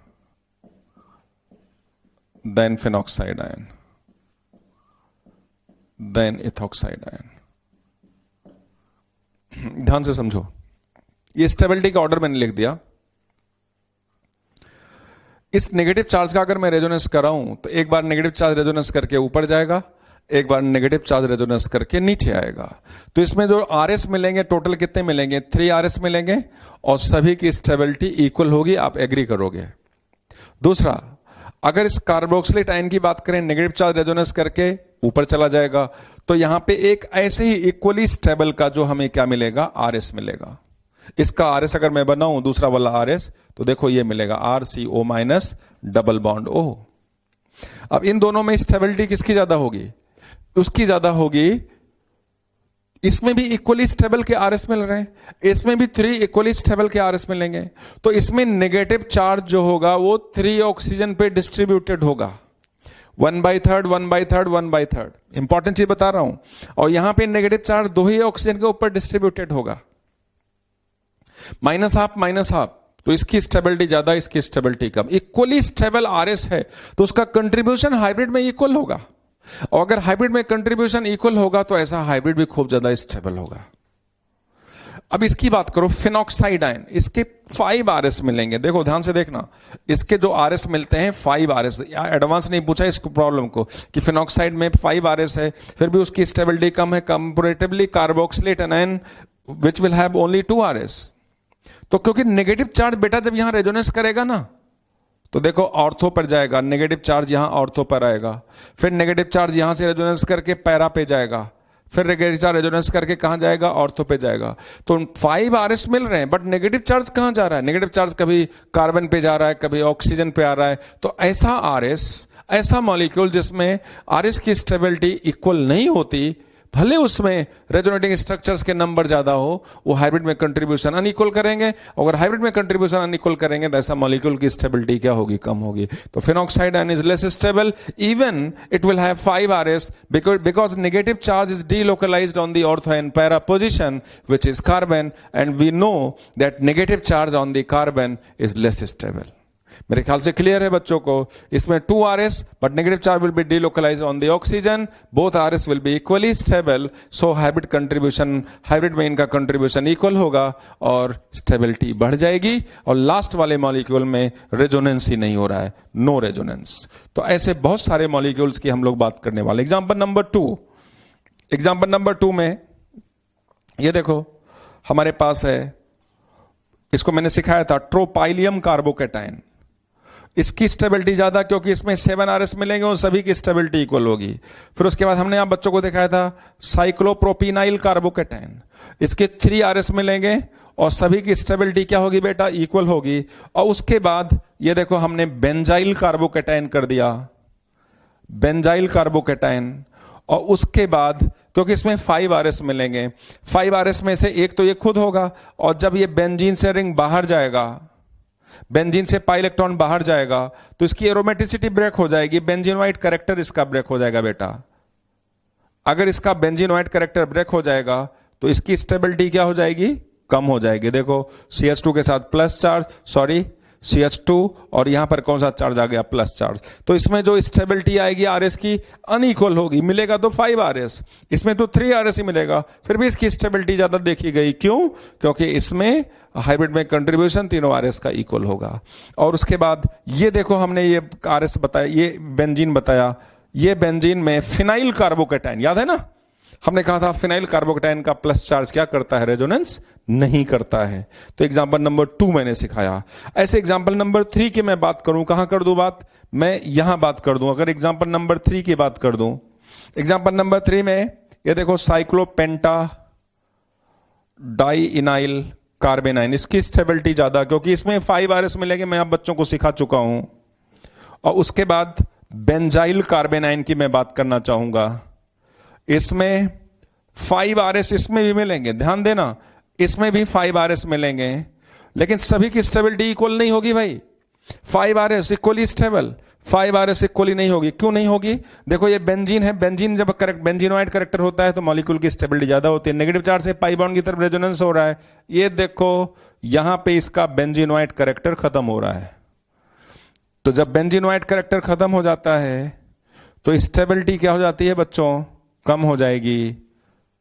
than phenoxide ion, than ethoxide ion. ध्यान से समझो, ये स्टेबिलिटी का ऑर्डर मैंने लिख दिया। इस नेगेटिव चार्ज का अगर मैं रेजोनेंस कर रहा हूं तो एक बार नेगेटिव चार्ज रेजोनेंस करके ऊपर जाएगा, एक बार नेगेटिव चार्ज रेजोनेंस करके नीचे आएगा। तो इसमें जो आरएस मिलेंगे, टोटल कितने मिलेंगे, 3 आरएस मिलेंगे और सभी की स्टेबिलिटी इक्वल होगी, आप एग्री करोगे। दूसरा, अगर इस कार्बोक्सिलेट आयन की बात करें, नेगेटिव चार्ज रेजोनेंस करके ऊपर चला जाएगा, तो यहां पे एक ऐसे ही इक्वली स्टेबल का जो हमें क्या मिलेगा, आरएस मिलेगा। इसका आरएस अगर मैं बनाऊं दूसरा वाला आरएस, तो देखो ये मिलेगा RCO minus double bond O। अब इन दोनों में स्टेबिलिटी किसकी ज्यादा होगी, उसकी ज्यादा होगी। इसमें भी इक्वली स्टेबल के आरएस मिल रहे हैं, इसमें भी 3 इक्वली स्टेबल के आरएस मिलेंगे। तो इसमें नेगेटिव चार्ज जो होगा वो 3 ऑक्सीजन पे डिस्ट्रीब्यूटेड होगा, 1/3 1/3 1/3। इंपॉर्टेंट चीज बता रहा हूं। और यहां पे नेगेटिव चार्ज 2 ही ऑक्सीजन के ऊपर डिस्ट्रीब्यूटेड होगा, -½ -½ तो इसकी स्टेबिलिटी ज्यादा, इसकी स्टेबिलिटी कम। इक्वली स्टेबल आरएस है तो उसका कंट्रीब्यूशन हाइब्रिड में इक्वल होगा, और अगर हाइब्रिड में कंट्रीब्यूशन इक्वल होगा तो ऐसा हाइब्रिड भी खूब ज्यादा स्टेबल होगा। अब इसकी बात करो, फिनॉक्साइड आयन, इसके 5 आरएस मिलेंगे। देखो ध्यान से देखना, इसके जो आरएस मिलते हैं 5 आरएस। एडवांस नहीं पूछा इस प्रॉब्लम को कि फिनॉक्साइड में 5 आरएस है, फिर भी उसकी स्टेबिलिटी कम है comparatively carboxylate ion which will have only 2 RS. तो क्योंकि नेगेटिव चार्ज बेटा जब यहां रेजोनेंस करेगा ना, तो देखो ऑर्थो पर जाएगा, नेगेटिव चार्ज यहां ऑर्थो पर आएगा, फिर नेगेटिव चार्ज यहां से रेजोनेंस करके पैरा पे जाएगा, फिर नेगेटिव चार्ज रेजोनेंस करके कहां जाएगा, ऑर्थो पे जाएगा। तो 5 आरएस मिल रहे हैं, बट नेगेटिव चार्ज कहां जा रहा है, नेगेटिव चार्ज कभी कार्बन पे जा रहा है, कभी ऑक्सीजन पे आ रहा है। तो ऐसा आरएस, ऐसा मॉलिक्यूल जिसमें आरएस की स्टेबिलिटी इक्वल नहीं होती, भले उसमें रेजोनेटिंग स्ट्रक्चर्स के नंबर ज्यादा हो, वो हाइब्रिड में कंट्रीब्यूशन अनइक्वल करेंगे। अगर हाइब्रिड में कंट्रीब्यूशन अनइक्वल करेंगे तो ऐसा मॉलिक्यूल की स्टेबिलिटी क्या होगी, कम होगी। तो phenoxide ion is less stable, even it will have 5 RS because negative charge is delocalized on the ortho and para position which is carbon, and we know that negative charge on the carbon is less stable. मेरे ख्याल से clear है बच्चों को। इसमें 2 RS but negative charge will be delocalized on the oxygen, both RS will be equally stable, so hybrid contribution, hybrid में इनका contribution equal होगा और stability बढ़ जाएगी। और लास्ट वाले मॉलिक्यूल में रेजोनेंस ही नहीं हो रहा है, नो रेजोनेंस। तो ऐसे बहुत सारे मॉलिक्यूल्स की हम लोग बात करने वाले। एग्जाम्पल नंबर 2 में ये देखो हमारे पास है, इसको मैंने सिखाया था, ट्रोपाइलियम कार्बोकेटाइन। इसकी स्टेबिलिटी ज्यादा क्योंकि इसमें 7 आरएस मिलेंगे और सभी की स्टेबिलिटी इक्वल होगी। फिर उसके बाद हमने आप बच्चों को दिखाया था साइक्लोप्रोपिनाइल कार्बोकेटाइन, इसके 3 आरएस मिलेंगे और सभी की स्टेबिलिटी क्या होगी बेटा, इक्वल होगी। और उसके बाद ये देखो हमने बेंजाइल कार्बोकेटाइन कर दिया, बेंजाइल कार्बोकेटाइन, और उसके बाद क्योंकि इसमें 5 RS मिलेंगे, 5 RS में से एक तो ये खुद होगा, और जब ये बेंजीन से रिंग बाहर जाएगा, बेंजीन से पाई इलेक्ट्रॉन बाहर जाएगा, तो इसकी एरोमेटिसिटी ब्रेक हो जाएगी, बेंजीनोइड कैरेक्टर इसका ब्रेक हो जाएगा बेटा। अगर इसका बेंजीनोइड कैरेक्टर ब्रेक हो जाएगा तो इसकी स्टेबिलिटी क्या हो जाएगी, कम हो जाएगी। देखो CH2 के साथ प्लस चार्ज, सॉरी CH2, और यहां पर कौन सा चार्ज आ गया, प्लस चार्ज। तो इसमें जो स्टेबिलिटी आएगी RS की अनइक्वल होगी, मिलेगा तो 5 RS, इसमें तो 3 RS ही मिलेगा, फिर भी इसकी स्टेबिलिटी ज्यादा देखी गई। क्यों? क्योंकि इसमें हाइब्रिड में कंट्रीब्यूशन तीनों RS का इक्वल होगा। और उसके बाद ये देखो हमने ये RS बताया, ये बेंजीन बताया, ये बेंजीन में फिनाइल कार्बोकेटाइन, याद है ना, हमने कहा था फिनाइल कार्बोकेटाइन का प्लस चार्ज क्या करता है, रेजोनेंस नहीं करता है। तो एग्जांपल नंबर 2 मैंने सिखाया। ऐसे एग्जांपल नंबर 3 की मैं बात करूं, कहां कर दूं बात, मैं यहां बात कर दूं। अगर एग्जांपल नंबर 3 की बात कर दूं, एग्जांपल नंबर 3 में ये देखो साइक्लोपेंटा डाइइनाइल कार्बेनाइन, इसकी स्टेबिलिटी ज्यादा, क्योंकि इसमें 5 RS मिलेंगे, मैं आप बच्चों को सिखा चुका हूं। और उसके बाद बेंजाइल कार्बेनाइन की मैं बात करना चाहूंगा, इसमें 5 RS इसमें भी मिलेंगे, ध्यान देना, इसमें भी 5 RS मिलेंगे, लेकिन सभी की स्टेबिलिटी इक्वल नहीं होगी भाई। 5 RS equally stable, 5 RS equally नहीं होगी। क्यों नहीं होगी? देखो ये बेंजीन है, बेंजीन जब करेक्ट बेंजीनोइड कैरेक्टर होता है तो मॉलिक्यूल की स्टेबिलिटी ज्यादा होती है। नेगेटिव चार्ज से पाई बॉन्ड की तरफ रेजोनेंस हो रहा है, ये देखो यहां पे इसका बेंजीनोइड कैरेक्टर खत्म हो रहा है। तो जब बेंजीनोइड कैरेक्टर खत्म हो जाता है तो स्टेबिलिटी क्या हो जाती है बच्चों, कम हो जाएगी।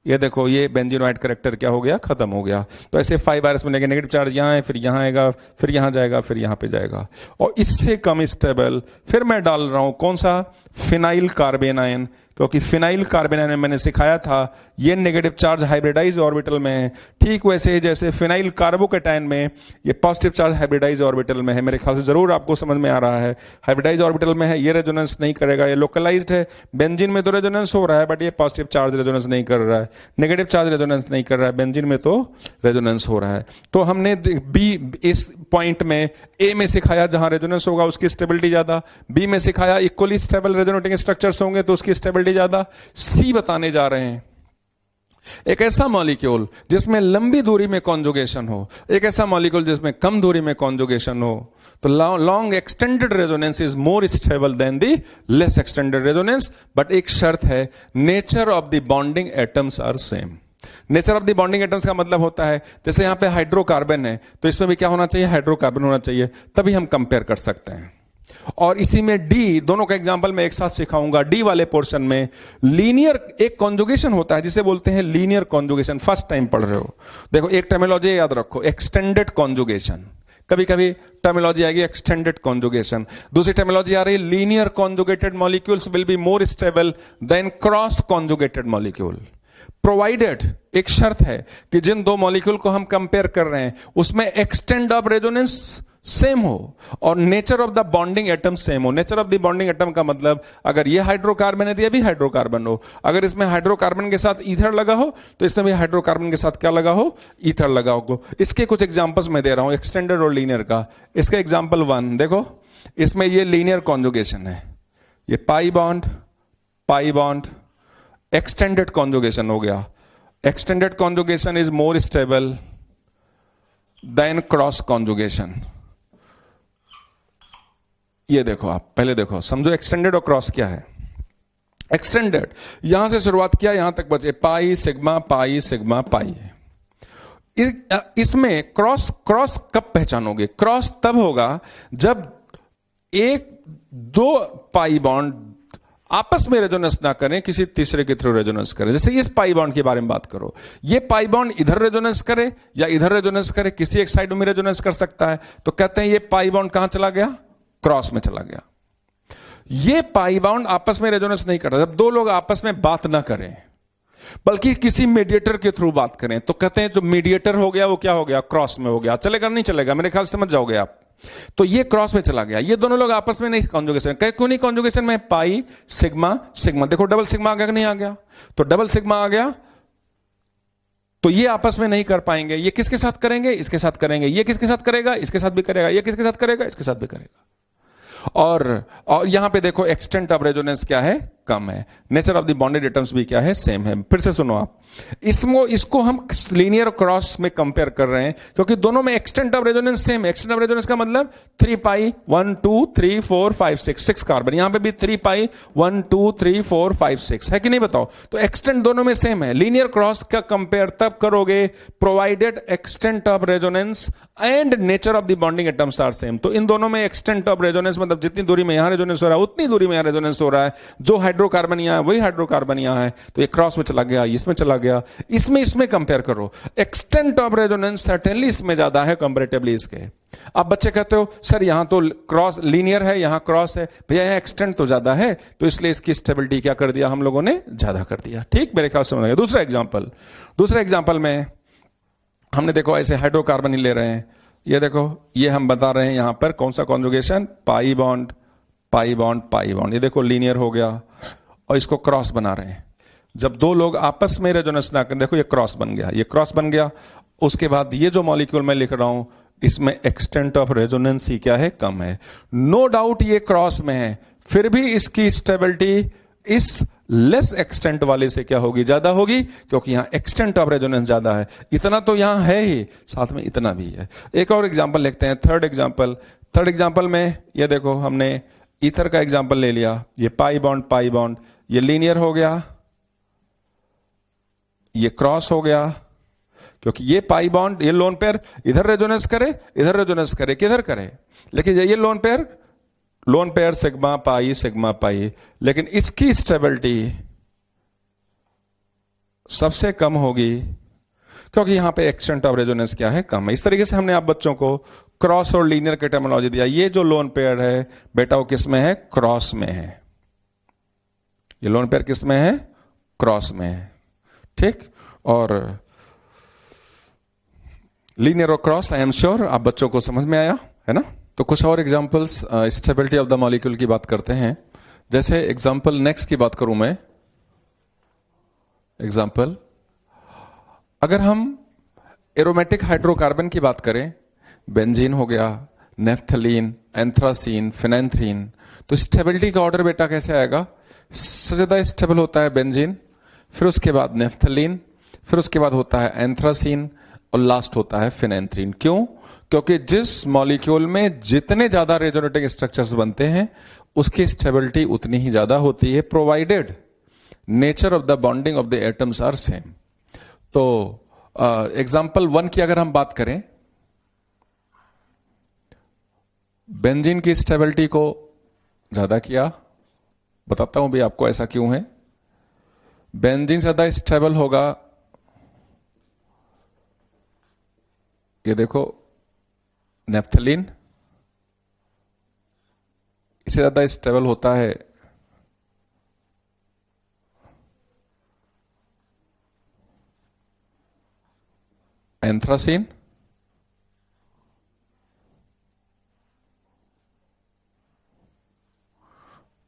ये देखो ये बेंजीनोइड कैरेक्टर क्या हो गया, खत्म हो गया। तो ऐसे 5 RS मिलेंगे, नेगेटिव चार्ज यहां है, फिर यहां आएगा, फिर यहां जाएगा, फिर यहां पे जाएगा। और इससे कम स्टेबल फिर मैं डाल रहा हूं कौन सा, फिनाइल कार्बेनाइन, क्योंकि फिनाइल कार्बेनाइन में मैंने सिखाया था ये नेगेटिव चार्ज हाइब्रिडाइज ऑर्बिटल में है, ठीक वैसे ही जैसे फिनाइल कार्बोकेटाइन में ये पॉजिटिव चार्ज हाइब्रिडाइज ऑर्बिटल में है। मेरे ख्याल से जरूर आपको समझ में आ रहा है, हाइब्रिडाइज ऑर्बिटल में है, ये रेजोनेंस नहीं करेगा, ये लोकलाइज्ड है। बेंजीन में तो रेजोनेंस हो रहा है, बट ये पॉजिटिव चार्ज रेजोनेंस नहीं कर रहा है, नेगेटिव चार्ज रेजोनेंस नहीं कर रहा है, बेंजीन में तो रेजोनेंस हो रहा है। तो हमने बी इस पॉइंट में ए में सिखाया जहां रेजोनेंस होगा उसकी स्टेबिलिटी ज्यादा, बी में सिखाया इक्वली स्टेबल रेजोनेटिंग स्ट्रक्चर्स होंगे तो उसकी स्टेबिलिटी ज्यादा। सी बताने जा रहे हैं एक ऐसा मॉलिक्यूल जिसमें लंबी दूरी में कॉन्जुगेशन हो, एक ऐसा मॉलिक्यूल जिसमें कम दूरी में कॉन्जुगेशन हो। तो long extended resonance is more stable than the less extended resonance, but एक शर्त है, nature of the bonding atoms are same. Nature of the bonding atoms का मतलब होता है जैसे यहां पे हाइड्रोकार्बन है तो इसमें भी क्या होना चाहिए, हाइड्रोकार्बन होना चाहिए, तभी हम कंपेयर कर सकते हैं। और इसी में डी, दोनों का एग्जांपल मैं एक साथ सिखाऊंगा। डी वाले पोर्शन में लीनियर एक कॉन्जुगेशन होता है जिसे बोलते हैं लीनियर कॉन्जुगेशन, फर्स्ट टाइम पढ़ रहे हो। देखो एक टर्मिनोलॉजी याद रखो, एक्सटेंडेड कॉन्जुगेशन, कभी कभी टर्मिनोलॉजी आएगी एक्सटेंडेड कॉन्जुगेशन, दूसरी टर्मिनोलॉजी आ रही है linear conjugated molecules will be more stable then cross conjugated molecule, provided, एक शर्त है कि जिन दो मॉलिक्यूल को हम कंपेयर कर रहे हैं उसमें एक्सटेंड ऑफ रेजोनेंस सेम हो और nature of the bonding atom same हो। Nature of the bonding atom का मतलब अगर ये हाइड्रोकार्बन है तो ये भी हाइड्रोकार्बन हो, अगर इसमें हाइड्रोकार्बन के साथ ईथर लगा हो तो इसमें भी हाइड्रोकार्बन के साथ क्या लगा हो, ईथर लगा हो। इसके कुछ एग्जांपल्स मैं दे रहा हूं एक्सटेंडेड और लीनियर का। इसका एग्जांपल 1 देखो, इसमें ये लीनियर कॉन्जुगेशन है, ये पाई बॉन्ड एक्सटेंडेड कॉन्जुगेशन हो गया। Extended conjugation is more stable then cross conjugation. ये देखो, आप पहले देखो, समझो एक्सटेंडेड और क्रॉस क्या है। एक्सटेंडेड यहां से शुरुआत किया यहां तक बचे पाई सिग्मा पाई। इसमें क्रॉस कब पहचानोगे, क्रॉस तब होगा जब एक दो पाई बॉन्ड आपस में रेजोनेंस ना करें, किसी तीसरे के थ्रू रेजोनेंस करें। जैसे इस पाई बॉन्ड के बारे में बात करो, ये पाई बॉन्ड इधर रेजोनेंस करे या इधर रेजोनेंस करे, किसी एक साइड में रेजोनेंस कर सकता है, तो कहते हैं ये पाई बॉन्ड कहां चला गया, क्रॉस में चला गया। ये पाई बॉन्ड आपस में रेजोनेंस नहीं करता जब दो लोग आपस में बात ना करें बल्कि किसी मीडिएटर के थ्रू बात करें, तो कहते हैं जो मीडिएटर हो गया वो क्या हो गया, क्रॉस में हो गया। चलेगा नहीं चलेगा, मेरे ख्याल से समझ जाओगे आप। तो ये क्रॉस में चला गया, ये दोनों लोग आपस में नहीं कॉन्जुगेशन, क्यों नहीं कॉन्जुगेशन में, पाई सिग्मा, देखो डबल सिग्मा आ गया कि नहीं आ गया, तो डबल सिग्मा आ गया तो ये आपस में नहीं कर पाएंगे। ये किसके साथ करेंगे? इसके साथ करेंगे। ये किसके साथ करेगा? इसके साथ भी करेगा। ये किसके साथ करेगा? इसके साथ भी करेगा। और यहां पे देखो एक्सटेंट ऑफ रेजोनेंस क्या है? कम है। Nature of the bonded atoms भी क्या है? सेम है। फिर से सुनो आप, इसको हम लीनियर क्रॉस में कंपेयर कर रहे हैं क्योंकि दोनों में एक्सटेंट ऑफ रेजोनेंस सेम है। एक्सटेंट ऑफ रेजोनेंस का मतलब 3 पाई 1 2 3 4 5 6 कार्बन, यहां पे भी 3 पाई 1 2 3 4 5 6 है कि नहीं? बताओ। तो एक्सटेंट दोनों में सेम है। लीनियर क्रॉस का कंपेयर तब करोगे provided extent of resonance and nature of the bonding atoms are same. तो इन दोनों में एक्सटेंट ऑफ रेजोनेंस मतलब जितनी दूरी में यहां रेजोनेंस हो रहा है उतनी दूरी में यहां रेजोनेंस हो रहा है। जो हाइड्रोकार्बन यहां है वही हाइड्रोकार्बन यहां है। तो ये क्रॉस में चला गया, इसमें चला गया, इसमें कंपेयर करो। एक्सटेंट ऑफ रेजोनेंस सर्टेनली इसमें ज्यादा है कंपैरेटिवली इसके। अब बच्चे कहते हो सर यहां तो क्रॉस लीनियर है, यहां क्रॉस है। भैया यहां एक्सटेंट तो ज्यादा है तो इसलिए इसकी स्टेबिलिटी क्या कर दिया हम लोगों ने? ज्यादा कर दिया। ठीक, मेरे ख्याल से समझ गया। दूसरा एग्जांपल में हमने देखो ऐसे हाइड्रोकार्बन ही ले रहे हैं। ये देखो, ये हम बता रहे हैं यहां पर कौन सा conjugation? Pi bond pi bond pi bond. ये देखो लीनियर हो गया और इसको क्रॉस बना रहे हैं। जब दो लोग आपस में रेजोनेंस ना करें, देखो ये क्रॉस बन गया, ये क्रॉस बन गया। उसके बाद ये जो मॉलिक्यूल मैं लिख रहा हूं इसमें एक्सटेंट ऑफ रेजोनेंस ही क्या है? कम है। नो डाउट ये क्रॉस में है, फिर भी इसकी स्टेबिलिटी इस लेस एक्सटेंट वाले से क्या होगी? ज्यादा होगी, क्योंकि यहां एक्सटेंट ऑफ रेजोनेंस ज्यादा है। इतना तो यहां है ही, साथ में इतना भी है। एक और एग्जांपल लिखते हैं, थर्ड एग्जांपल में ये देखो हमने ईथर का एग्जांपल ले लिया। ये पाई बॉन्ड, ये लीनियर हो गया, ये क्रॉस हो गया, क्योंकि ये पाई बॉन्ड, ये लोन पेयर इधर रेजोनेंस करे, इधर रेजोनेंस करे, किधर करे? लेकिन ये लोन पेयर सिग्मा पाई, लेकिन इसकी स्टेबिलिटी सबसे कम होगी क्योंकि यहां पे एक्सटेंट ऑफ रेजोनेंस क्या है? कम है। इस तरीके से हमने आप बच्चों को क्रॉस और लीनियर की टर्मिनोलॉजी दिया। ये जो लोन पेयर है बेटा वो किस में है? क्रॉस में है। ये लोन पेयर किस में है? क्रॉस में है। ठीक, और लीनियर और क्रॉस, आई एम श्योर आप बच्चों को समझ में आया है ना? तो कुछ और examples stability of the molecule की बात करते हैं। जैसे एग्जांपल नेक्स्ट की बात करूं मैं, एग्जांपल अगर हम एरोमेटिक हाइड्रोकार्बन की बात करें, बेंजीन हो गया, नेफ्थलीन, एंथ्रासीन, फिनेंथ्रीन, तो स्टेबिलिटी का ऑर्डर बेटा कैसे आएगा? सबसे ज्यादा स्टेबल होता है बेंजीन, फिर उसके बाद नेफ्थलीन, फिर उसके बाद होता है एंथ्रासीन और लास्ट होता है फिनेंथ्रीन। क्यों? क्योंकि जिस मॉलिक्यूल में जितने ज्यादा रेजोनेटिंग स्ट्रक्चर्स बनते हैं उसकी स्टेबिलिटी उतनी ही ज्यादा होती है, provided nature of the bonding of the atoms are same. तो एग्जांपल 1 की अगर हम बात करें, बेंजीन की स्टेबिलिटी को ज्यादा किया, बताता हूं भी आपको ऐसा क्यों है। बेंजीन ज्यादा स्टेबल होगा, ये देखो नेफ्थलीन, इससे ज्यादा स्टेबल होता है एंथ्रासीन,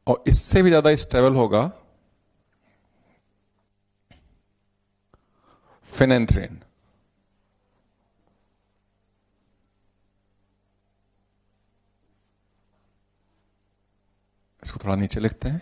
और इससे भी ज्यादा स्टेबल होगा फिनेंथ्रीन। इसको थोड़ा नीचे लिखते हैं।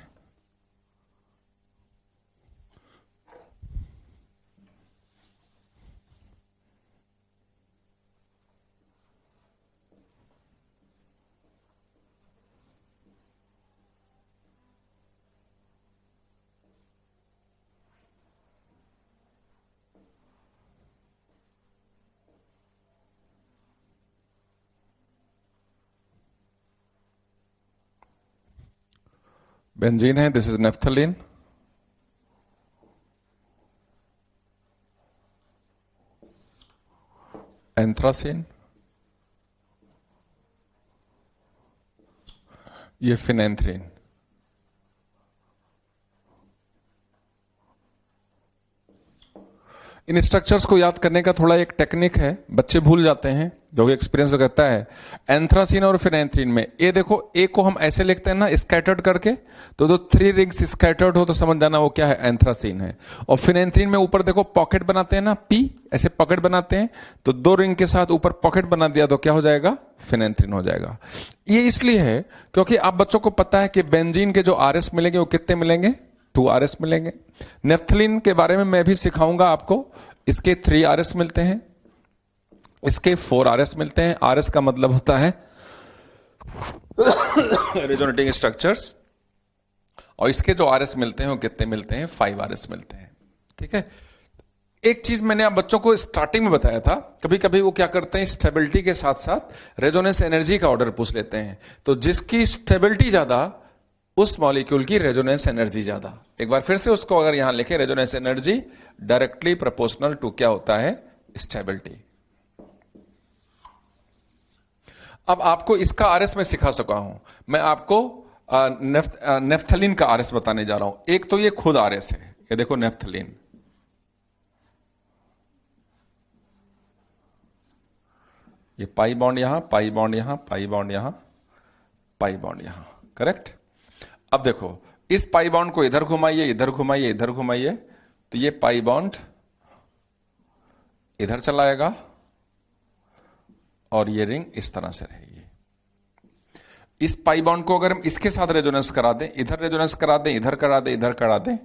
बेंजीन है, दिस इज नेफ्थलीन, एंथ्रासीन, ये फिनेंथ्रीन। इन स्ट्रक्चर्स को याद करने का थोड़ा एक टेक्निक है, बच्चे भूल जाते हैं। जो कि एक्सपीरियंस कहता है। एंथ्रासीन और फिनेंथ्रीन में ये देखो, एक को हम ऐसे लिखते हैं ना स्कैटर्ड करके, तो 3 रिंग्स स्कैटर्ड हो तो समझ जाना वो क्या है, एंथ्रासीन है। और फिनेंथ्रीन में ऊपर देखो पॉकेट बनाते हैं ना, पी ऐसे पॉकेट बनाते हैं, तो 2 रिंग के साथ ऊपर पॉकेट बना दिया तो क्या हो जाएगा, फिनेंथ्रीन हो जाएगा। ये इसलिए है क्योंकि आप बच्चों को पता है कि बेंजीन के जो आरएस मिलेंगे वो कितने मिलेंगे, 2 आरएस मिलेंगे। नेफ्थलीन के बारे में मैं भी सिखाऊंगा आपको, इसके 3 आरएस मिलते हैं, इसके 4 आरएस मिलते हैं। आरएस का मतलब होता है रेजोनेटिंग स्ट्रक्चर्स, और इसके जो आरएस मिलते हैं वो कितने मिलते हैं, 5 आरएस मिलते हैं। ठीक है। एक चीज मैंने आप बच्चों को स्टार्टिंग में बताया था, कभी कभी वो क्या करते हैं, स्टेबिलिटी के साथ साथ रेजोनेंस एनर्जी का ऑर्डर पूछ लेते हैं। तो जिसकी स्टेबिलिटी ज्यादा उस मॉलिक्यूल की रेजोनेंस एनर्जी ज्यादा। एक बार फिर से उसको अगर यहां लिखे, resonance energy directly proportional to क्या होता है, स्टेबिलिटी। अब आपको इसका आरएस मैं सिखा सका हूं, मैं आपको नेफ्थलीन का आरएस बताने जा रहा हूं। एक तो ये खुद आरएस है, ये देखो नेफ्थलीन, ये पाई बॉन्ड यहां, पाई बॉन्ड यहां, पाई बॉन्ड यहां, पाई बॉन्ड यहां, करेक्ट। अब देखो इस पाई बॉन्ड को इधर घुमाइए, इधर घुमाइए, इधर घुमाइए, तो ये पाई बॉन्ड इधर चलाएगा और ये रिंग इस तरह से रहेगी। इस पाई बॉन्ड को अगर हम इसके साथ रेजोनेंस करा दें, इधर रेजोनेंस करा दें, इधर करा दें, इधर करा दें,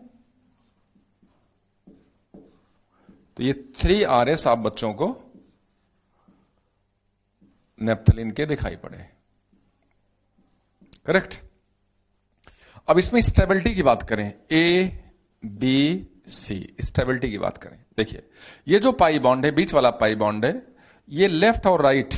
तो ये 3 आरएस आप बच्चों को नेफ्थलीन के दिखाई पड़े, करेक्ट। अब इसमें स्टेबिलिटी की बात करें, ए बी सी, स्टेबिलिटी की बात करें। देखिए ये जो पाई बॉन्ड है, बीच वाला पाई बॉन्ड है, ये लेफ्ट और राइट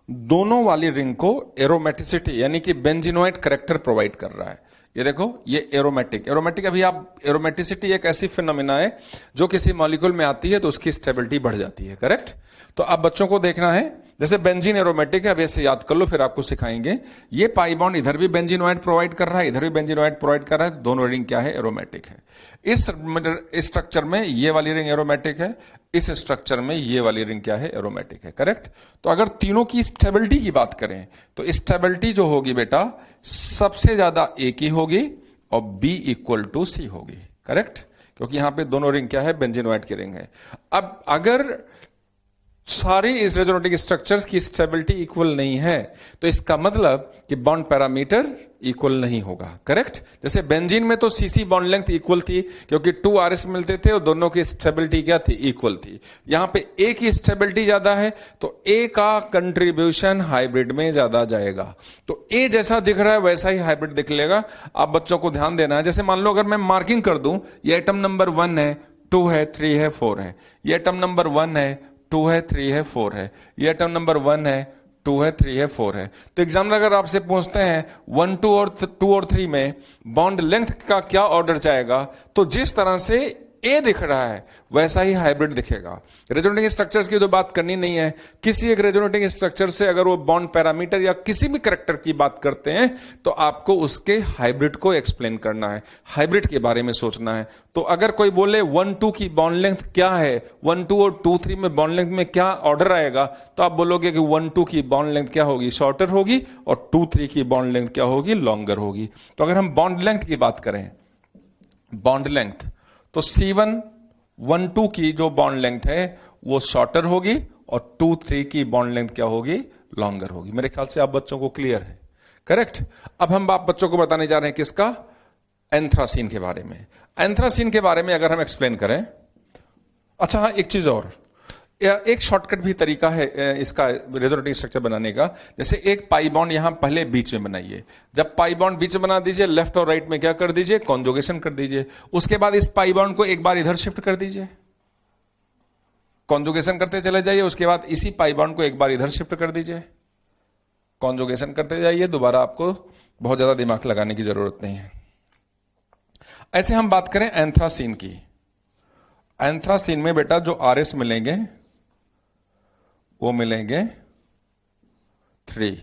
दोनों वाली रिंग को एरोमेटिसिटी यानी कि बेंजीनोइड करैक्टर प्रोवाइड कर रहा है। ये देखो ये एरोमेटिक, एरोमेटिक अभी आप, एरोमेटिसिटी एक ऐसी फिनोमिना है जो किसी मॉलिक्यूल में आती है तो उसकी स्टेबिलिटी बढ़ जाती है, करेक्ट। तो अब बच्चों को देखना है, जैसे बेंजीन एरोमेटिक है, अब ऐसे याद कर लो, फिर आपको सिखाएंगे। ये पाई बॉन्ड इधर भी बेंजीनोइड प्रोवाइड कर रहा है, इधर भी बेंजीनोइड प्रोवाइड कर रहा है, दोनों रिंग क्या है, एरोमेटिक है। इस स्ट्रक्चर में ये वाली रिंग एरोमेटिक है, इस स्ट्रक्चर में ये वाली रिंग क्या है, एरोमेटिक है, करेक्ट। तो अगर तीनों की स्टेबिलिटी की बात करें तो स्टेबिलिटी जो होगी बेटा, सबसे ज्यादा ए की होगी और बी इक्वल टू सी होगी, करेक्ट, क्योंकि यहां पे दोनों रिंग क्या है, बेंजीनोइड की रिंग है। अब अगर सारी इस रेजोनेटिंग स्ट्रक्चर्स की स्टेबिलिटी इक्वल नहीं है तो इसका मतलब कि बॉन्ड पैरामीटर इक्वल नहीं होगा, करेक्ट। जैसे बेंजीन में तो सीसी बॉन्ड लेंथ इक्वल थी क्योंकि 2 आरएस मिलते थे और दोनों की स्टेबिलिटी क्या थी, इक्वल थी। यहां पे ए की स्टेबिलिटी ज्यादा है तो ए का कंट्रीब्यूशन हाइब्रिड में ज्यादा जाएगा, तो ए जैसा दिख रहा है वैसा ही हाइब्रिड दिख लेगा। आप बच्चों को ध्यान देना है, जैसे मान लो अगर मैं मार्किंग कर दूं, ये एटम नंबर 1 है, 2 है, 3 है, 4 है, ये एटम नंबर 1 है, 2 है, 3 है, 4 है, ये एटम नंबर 1 है, 2 है, 3 है, 4 है। तो एग्जामिनर अगर आपसे पूछते हैं 1, 2 और 3 में बॉन्ड लेंथ का क्या ऑर्डर जाएगा, तो जिस तरह से ए दिख रहा है वैसा ही हाइब्रिड दिखेगा। रेजोनेटिंग स्ट्रक्चर्स की तो बात करनी नहीं है, किसी एक रेजोनेटिंग स्ट्रक्चर से अगर वो बॉन्ड पैरामीटर या किसी भी करैक्टर की बात करते हैं तो आपको उसके हाइब्रिड को एक्सप्लेन करना है, हाइब्रिड के बारे में सोचना है। तो अगर कोई बोले 1, 2 की बॉन्ड लेंथ क्या है, 1, 2 और 2, 3 में बॉन्ड लेंथ में क्या ऑर्डर आएगा, तो आप बोलोगे कि 1, 2 की बॉन्ड लेंथ क्या होगी, शॉर्टर होगी, और 2, 3 की बॉन्ड लेंथ क्या होगी, लॉन्गर होगी। तो अगर हम बॉन्ड लेंथ की बात करें, बॉन्ड लेंथ, तो C1 1, 2 की जो बॉन्ड लेंथ है वो शॉर्टर होगी और 2, 3 की बॉन्ड लेंथ क्या होगी, लॉन्गर होगी। मेरे ख्याल से आप बच्चों को क्लियर है, करेक्ट। अब हम आप बच्चों को बताने जा रहे हैं किसका, एंथ्रासीन के बारे में। एंथ्रासीन के बारे में अगर हम एक्सप्लेन करें, अच्छा हाँ एक चीज और, एक शॉर्टकट भी तरीका है इसका रेजोनेटिंग स्ट्रक्चर बनाने का। जैसे एक पाई बॉन्ड यहां पहले बीच में बनाइए, जब पाई बॉन्ड बीच में बना दीजिए, लेफ्ट और राइट में क्या कर दीजिए, कॉन्जुगेशन कर दीजिए। उसके बाद इस पाई बॉन्ड को एक बार इधर शिफ्ट कर दीजिए, कॉन्जुगेशन करते चले जाइए। उसके बाद इसी पाई बॉन्ड को एक बार इधर शिफ्ट कर दीजिए, कॉन्जुगेशन करते जाइए। दोबारा आपको बहुत ज्यादा दिमाग लगाने की जरूरत नहीं है। ऐसे हम बात करें एंथ्रासीन की, एंथ्रासीन में बेटा जो आरएस मिलेंगे वो मिलेंगे 3।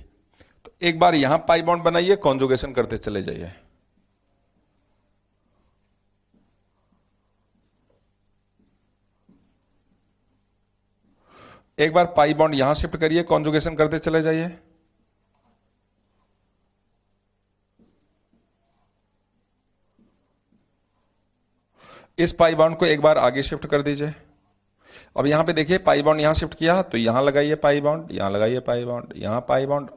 तो एक बार यहां पाई बॉन्ड बनाइए, कॉन्जुगेशन करते चले जाइए। एक बार पाई बॉन्ड यहां शिफ्ट करिए, कॉन्जुगेशन करते चले जाइए। इस पाई बॉन्ड को एक बार आगे शिफ्ट कर दीजिए। अब यहां पे देखिए पाई बॉन्ड यहां शिफ्ट किया तो यहां लगाइए पाई बॉन्ड, यहां लगाइए पाई बॉन्ड, यहां पाई बॉन्ड,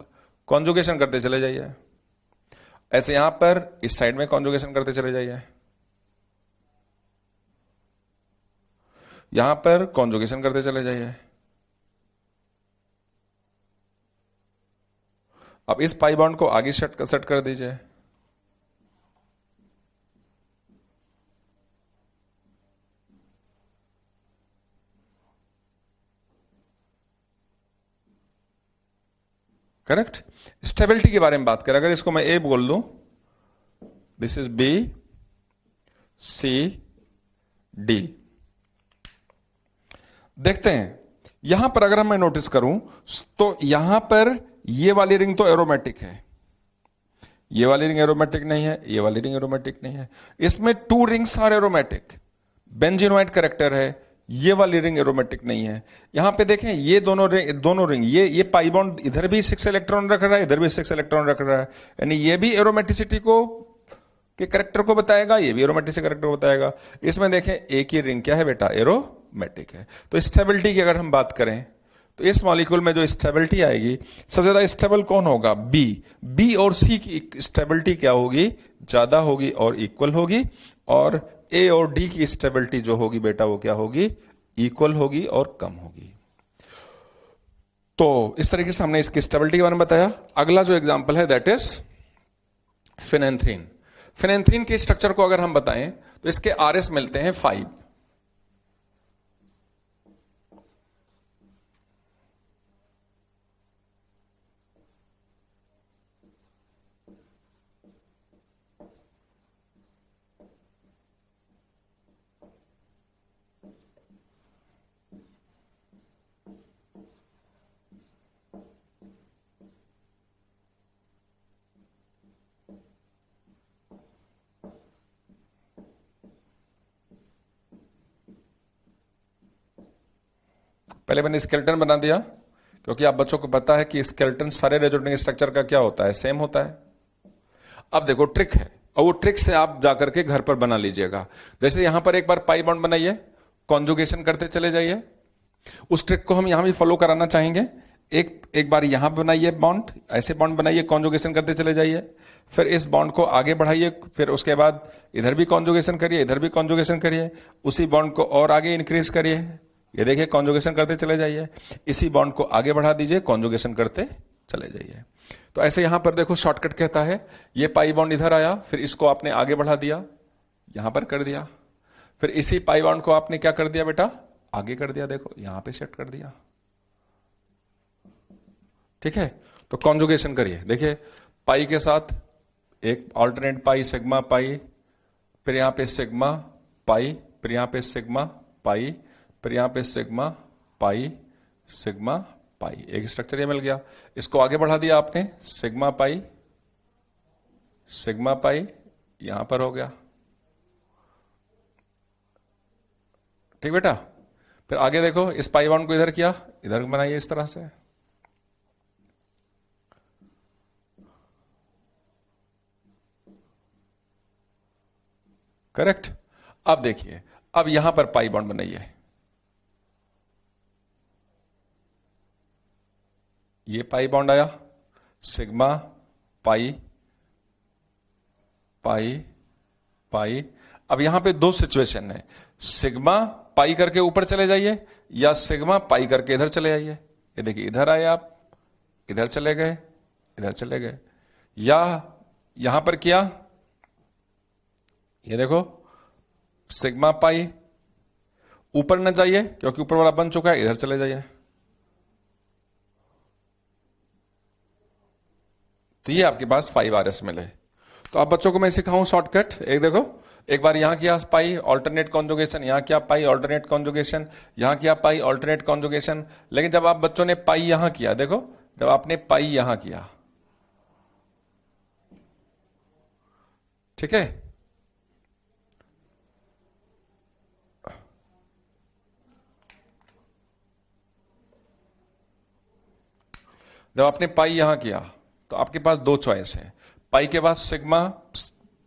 कॉन्जुगेशन करते चले जाइए। ऐसे यहां पर इस साइड में कॉन्जुगेशन करते चले जाइए, यहां पर कॉन्जुगेशन करते चले जाइए। अब इस पाई बॉन्ड को आगे सेट कर दीजिए। करेक्ट। स्टेबिलिटी के बारे में बात करें, अगर इसको मैं ए बोल दूं, this is B C D. देखते हैं यहां पर अगर मैं नोटिस करूं तो यहां पर ये वाली रिंग तो एरोमेटिक है, ये वाली रिंग एरोमेटिक नहीं है, ये वाली रिंग एरोमेटिक नहीं है। इसमें two rings are aromatic, benzenoid character है, ये वाली रिंग एरोमेटिक नहीं है। यहां पे देखें ये दोनों रिंग ये पाई बॉन्ड इधर भी 6 इलेक्ट्रॉन रख रहा है, इधर भी 6 इलेक्ट्रॉन रख रहा है, यानी ये भी एरोमेटिसिटी को के करेक्टर को बताएगा, ये भी एरोमेटिसिटी करेक्टर को बताएगा। इसमें देखें एक ही रिंग क्या है बेटा, एरोमेटिक है। तो स्टेबिलिटी की अगर हम बात करें तो इस मॉलिक्यूल में जो स्टेबिलिटी आएगी, सबसे ज्यादा स्टेबल कौन होगा, बी और सी की स्टेबिलिटी क्या होगी, ज्यादा होगी और इक्वल होगी, और ए और डी की स्टेबिलिटी जो होगी बेटा वो क्या होगी, इक्वल होगी और कम होगी। तो इस तरीके से हमने इसकी स्टेबिलिटी के बारे में बताया। अगला जो एग्जांपल है दैट इज फिनेंथ्रीन। फिनेंथ्रीन के स्ट्रक्चर को अगर हम बताएं तो इसके आरएस मिलते हैं 5। पहले मैंने स्केलेटन बना दिया क्योंकि आप बच्चों को पता है कि स्केलेटन सारे रेजोनेटिंग स्ट्रक्चर का क्या होता है, सेम होता है। अब देखो ट्रिक है, और वो ट्रिक से आप जाकर के घर पर बना लीजिएगा। जैसे यहां पर एक बार पाई बॉन्ड बनाइए, कॉन्जुगेशन करते चले जाइए। उस ट्रिक को हम यहां भी फॉलो कराना चाहेंगे। एक बार यहां बनाइए बॉन्ड, ऐसे बॉन्ड बनाइए, कॉन्जुगेशन करते चले जाइए। फिर इस बॉन्ड को आगे बढ़ाइए, फिर उसके बाद इधर भी कॉन्जुगेशन करिए, इधर भी कॉन्जुगेशन करिए, उसी बॉन्ड को और आगे इंक्रीज करिए। ये देखिए कॉन्जुगेशन करते चले जाइए, इसी बॉन्ड को आगे बढ़ा दीजिए, कॉन्जुगेशन करते चले जाइए। तो ऐसे यहां पर देखो शॉर्टकट कहता है, ये पाई बॉन्ड इधर आया, फिर इसको आपने आगे बढ़ा दिया, यहां पर कर दिया, फिर इसी पाई बॉन्ड को आपने क्या कर दिया बेटा, आगे कर दिया, देखो यहां पे सेट कर दिया। ठीक है, तो कॉन्जुगेशन करिए। देखिए पाई के साथ एक ऑल्टरनेट पाई, सिग्मा पाई, फिर यहां पे सिग्मा पाई, फिर यहां पे सिग्मा पाई, फिर यहां पे सिग्मा पाई, सिग्मा पाई, एक स्ट्रक्चर ये मिल गया। इसको आगे बढ़ा दिया आपने, सिग्मा पाई, सिग्मा पाई, यहां पर हो गया। ठीक बेटा, फिर आगे देखो, इस पाई बॉन्ड को इधर किया, इधर बनाइए इस तरह से। करेक्ट। अब देखिए, अब यहां पर पाई बॉन्ड बनाइए, ये पाई बॉन्ड आया, सिग्मा पाई पाई पाई। अब यहां पे दो सिचुएशन है, सिग्मा पाई करके ऊपर चले जाइए या सिग्मा पाई करके इधर चले आइए। ये देखिए इधर आए आप, इधर चले गए, इधर चले गए, या यहां पर किया, ये देखो सिग्मा पाई, ऊपर न जाइए क्योंकि ऊपर वाला बन चुका है, इधर चले जाइए। तो ये आपके पास 5 RS मिले। तो आप बच्चों को मैं सिखाऊं शॉर्टकट, एक देखो, एक बार यहां किया पाई ऑल्टरनेट कॉन्जुगेशन, यहां किया पाई ऑल्टरनेट कॉन्जुगेशन, यहां किया पाई ऑल्टरनेट कॉन्जुगेशन। लेकिन जब आप बच्चों ने पाई यहां किया, देखो जब आपने पाई यहां किया, ठीक है, जब आपने पाई यहां किया तो आपके पास दो चॉइस है, पाई के बाद sigma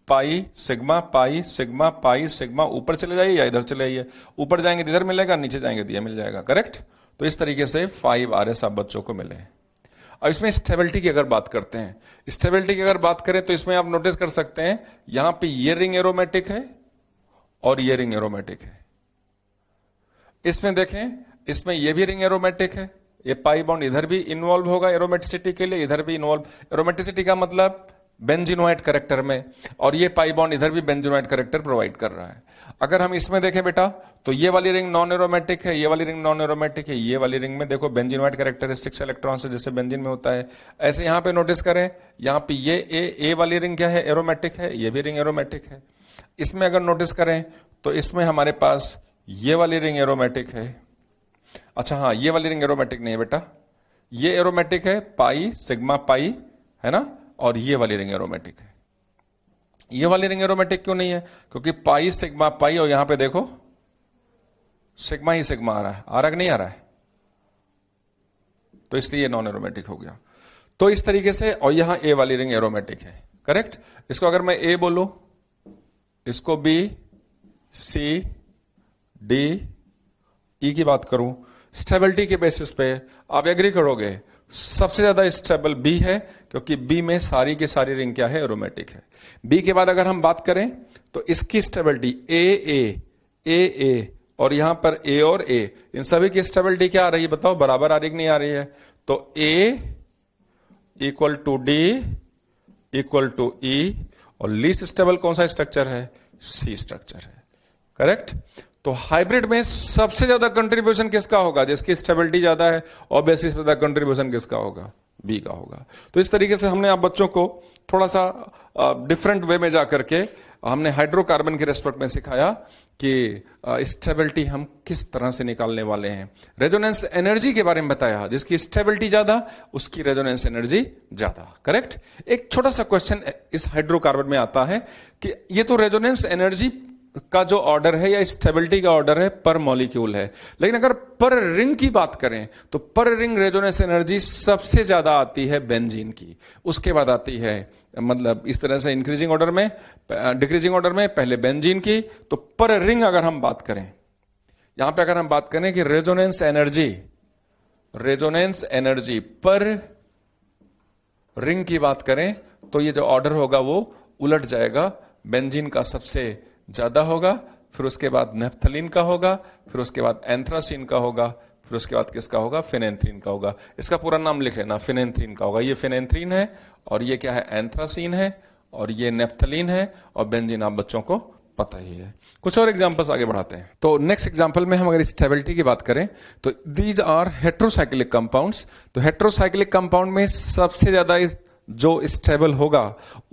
pi sigma pi sigma pi sigma, ऊपर चले जाइए या इधर चले जाइए, ऊपर जाएंगे तो इधर मिलेगा, नीचे जाएंगे तो ये मिल जाएगा, करेक्ट। तो इस तरीके से 5 RS आप बच्चों को मिले। अब इसमें स्टेबिलिटी की अगर बात करते हैं, स्टेबिलिटी की अगर बात करें तो इसमें आप नोटिस कर सकते हैं यहां पे ये रिंग एरोमेटिक है और ये रिंग एरोमेटिक है। इसमें देखें, इसमें ये भी रिंग एरोमेटिक है, ये पाई बॉन्ड इधर भी इन्वॉल्व होगा एरोमेटिसिटी के लिए, इधर भी इन्वॉल्व, एरोमेटिसिटी का मतलब बेंजीनोइड कैरेक्टर में, और ये पाई बॉन्ड इधर भी बेंजीनोइड कैरेक्टर प्रोवाइड कर रहा है। अगर हम इसमें देखें बेटा तो ये वाली रिंग नॉन एरोमेटिक है, ये वाली रिंग नॉन एरोमेटिक है, ये वाली रिंग में देखो बेंजीनोइड कैरेक्टर है 6 इलेक्ट्रॉन से, जैसे बेंजीन में होता है। ऐसे यहां पे नोटिस करें, यहां पे ये ए वाली रिंग क्या है, एरोमेटिक है, ये भी रिंग एरोमेटिक है। इसमें अगर नोटिस करें तो इसमें हमारे पास ये वाली रिंग एरोमेटिक है। अच्छा हाँ, ये वाली रिंग एरोमेटिक नहीं है बेटा, ये एरोमेटिक है, पाई सिग्मा पाई है ना, और ये वाली रिंग एरोमेटिक है। ये वाली रिंग एरोमेटिक क्यों नहीं है, क्योंकि पाई सिग्मा पाई, और यहां पे देखो सिग्मा ही सिग्मा आ रहा है, आ रहा कि नहीं आ रहा है, तो इसलिए ये नॉन एरोमेटिक हो गया। तो इस तरीके से, और यहां ए वाली रिंग एरोमेटिक है, करेक्ट। इसको अगर मैं ए बोलूं, इसको बी सी डी ई की बात करूं, स्टेबिलिटी के बेसिस पे आप एग्री करोगे सबसे ज्यादा स्टेबल बी है, क्योंकि बी में सारी की सारी रिंग क्या है, एरोमेटिक है। बी के बाद अगर हम बात करें तो इसकी स्टेबिलिटी ए और यहां पर ए और ए, इन सभी की स्टेबिलिटी क्या आ रही है बताओ, बराबर आ रही कि नहीं आ रही है। तो A equal to D equal to E, और लीस्ट स्टेबल कौन सा स्ट्रक्चर है, सी स्ट्रक्चर है, करेक्ट। तो हाइब्रिड में सबसे ज्यादा कंट्रीब्यूशन किसका होगा, जिसकी स्टेबिलिटी ज्यादा है, और बेसिस पे कंट्रीब्यूशन किसका होगा, बी का होगा। तो इस तरीके से हमने आप बच्चों को थोड़ा सा डिफरेंट वे में जाकर के हमने हाइड्रोकार्बन के रेस्पेक्ट में सिखाया कि स्टेबिलिटी हम किस तरह से निकालने वाले हैं। रेजोनेंस एनर्जी के बारे में बताया, जिसकी स्टेबिलिटी ज्यादा उसकी रेजोनेंस एनर्जी ज्यादा, करेक्ट। एक छोटा सा क्वेश्चन इस हाइड्रोकार्बन में आता है कि ये तो रेजोनेंस एनर्जी का जो ऑर्डर है या स्टेबिलिटी का ऑर्डर है पर मॉलिक्यूल है, लेकिन अगर पर रिंग की बात करें तो पर रिंग रेजोनेंस एनर्जी सबसे ज्यादा आती है बेंजीन की, उसके बाद आती है, मतलब इस तरह से इंक्रीजिंग ऑर्डर में, डिक्रीजिंग ऑर्डर में पहले बेंजीन की। तो पर रिंग अगर हम बात करें, यहां पे अगर हम बात करें कि रेजोनेंस एनर्जी पर रिंग की बात करें तो ये जो ऑर्डर होगा वो उलट जाएगा, बेंजीन का सबसे ज्यादा होगा, फिर उसके बाद नेफ्थलीन का होगा, फिर उसके बाद एंथ्रासीन का होगा, फिर उसके बाद किसका होगा, फिनेंथ्रीन का होगा। इसका पूरा नाम लिख लेना, फिनेंथ्रीन का होगा। ये फिनेंथ्रीन है और ये क्या है, एंथ्रासीन है, और ये नेफ्थलीन है, और बेंजीन आप बच्चों को पता ही है। कुछ और एग्जांपल्स आगे बढ़ाते हैं। तो नेक्स्ट एग्जांपल में हम अगर स्टेबिलिटी की बात करें तो दीज आर हेट्रोसाइक्लिक कंपाउंड्स। तो हेट्रोसाइक्लिक कंपाउंड में सबसे ज्यादा जो स्टेबल होगा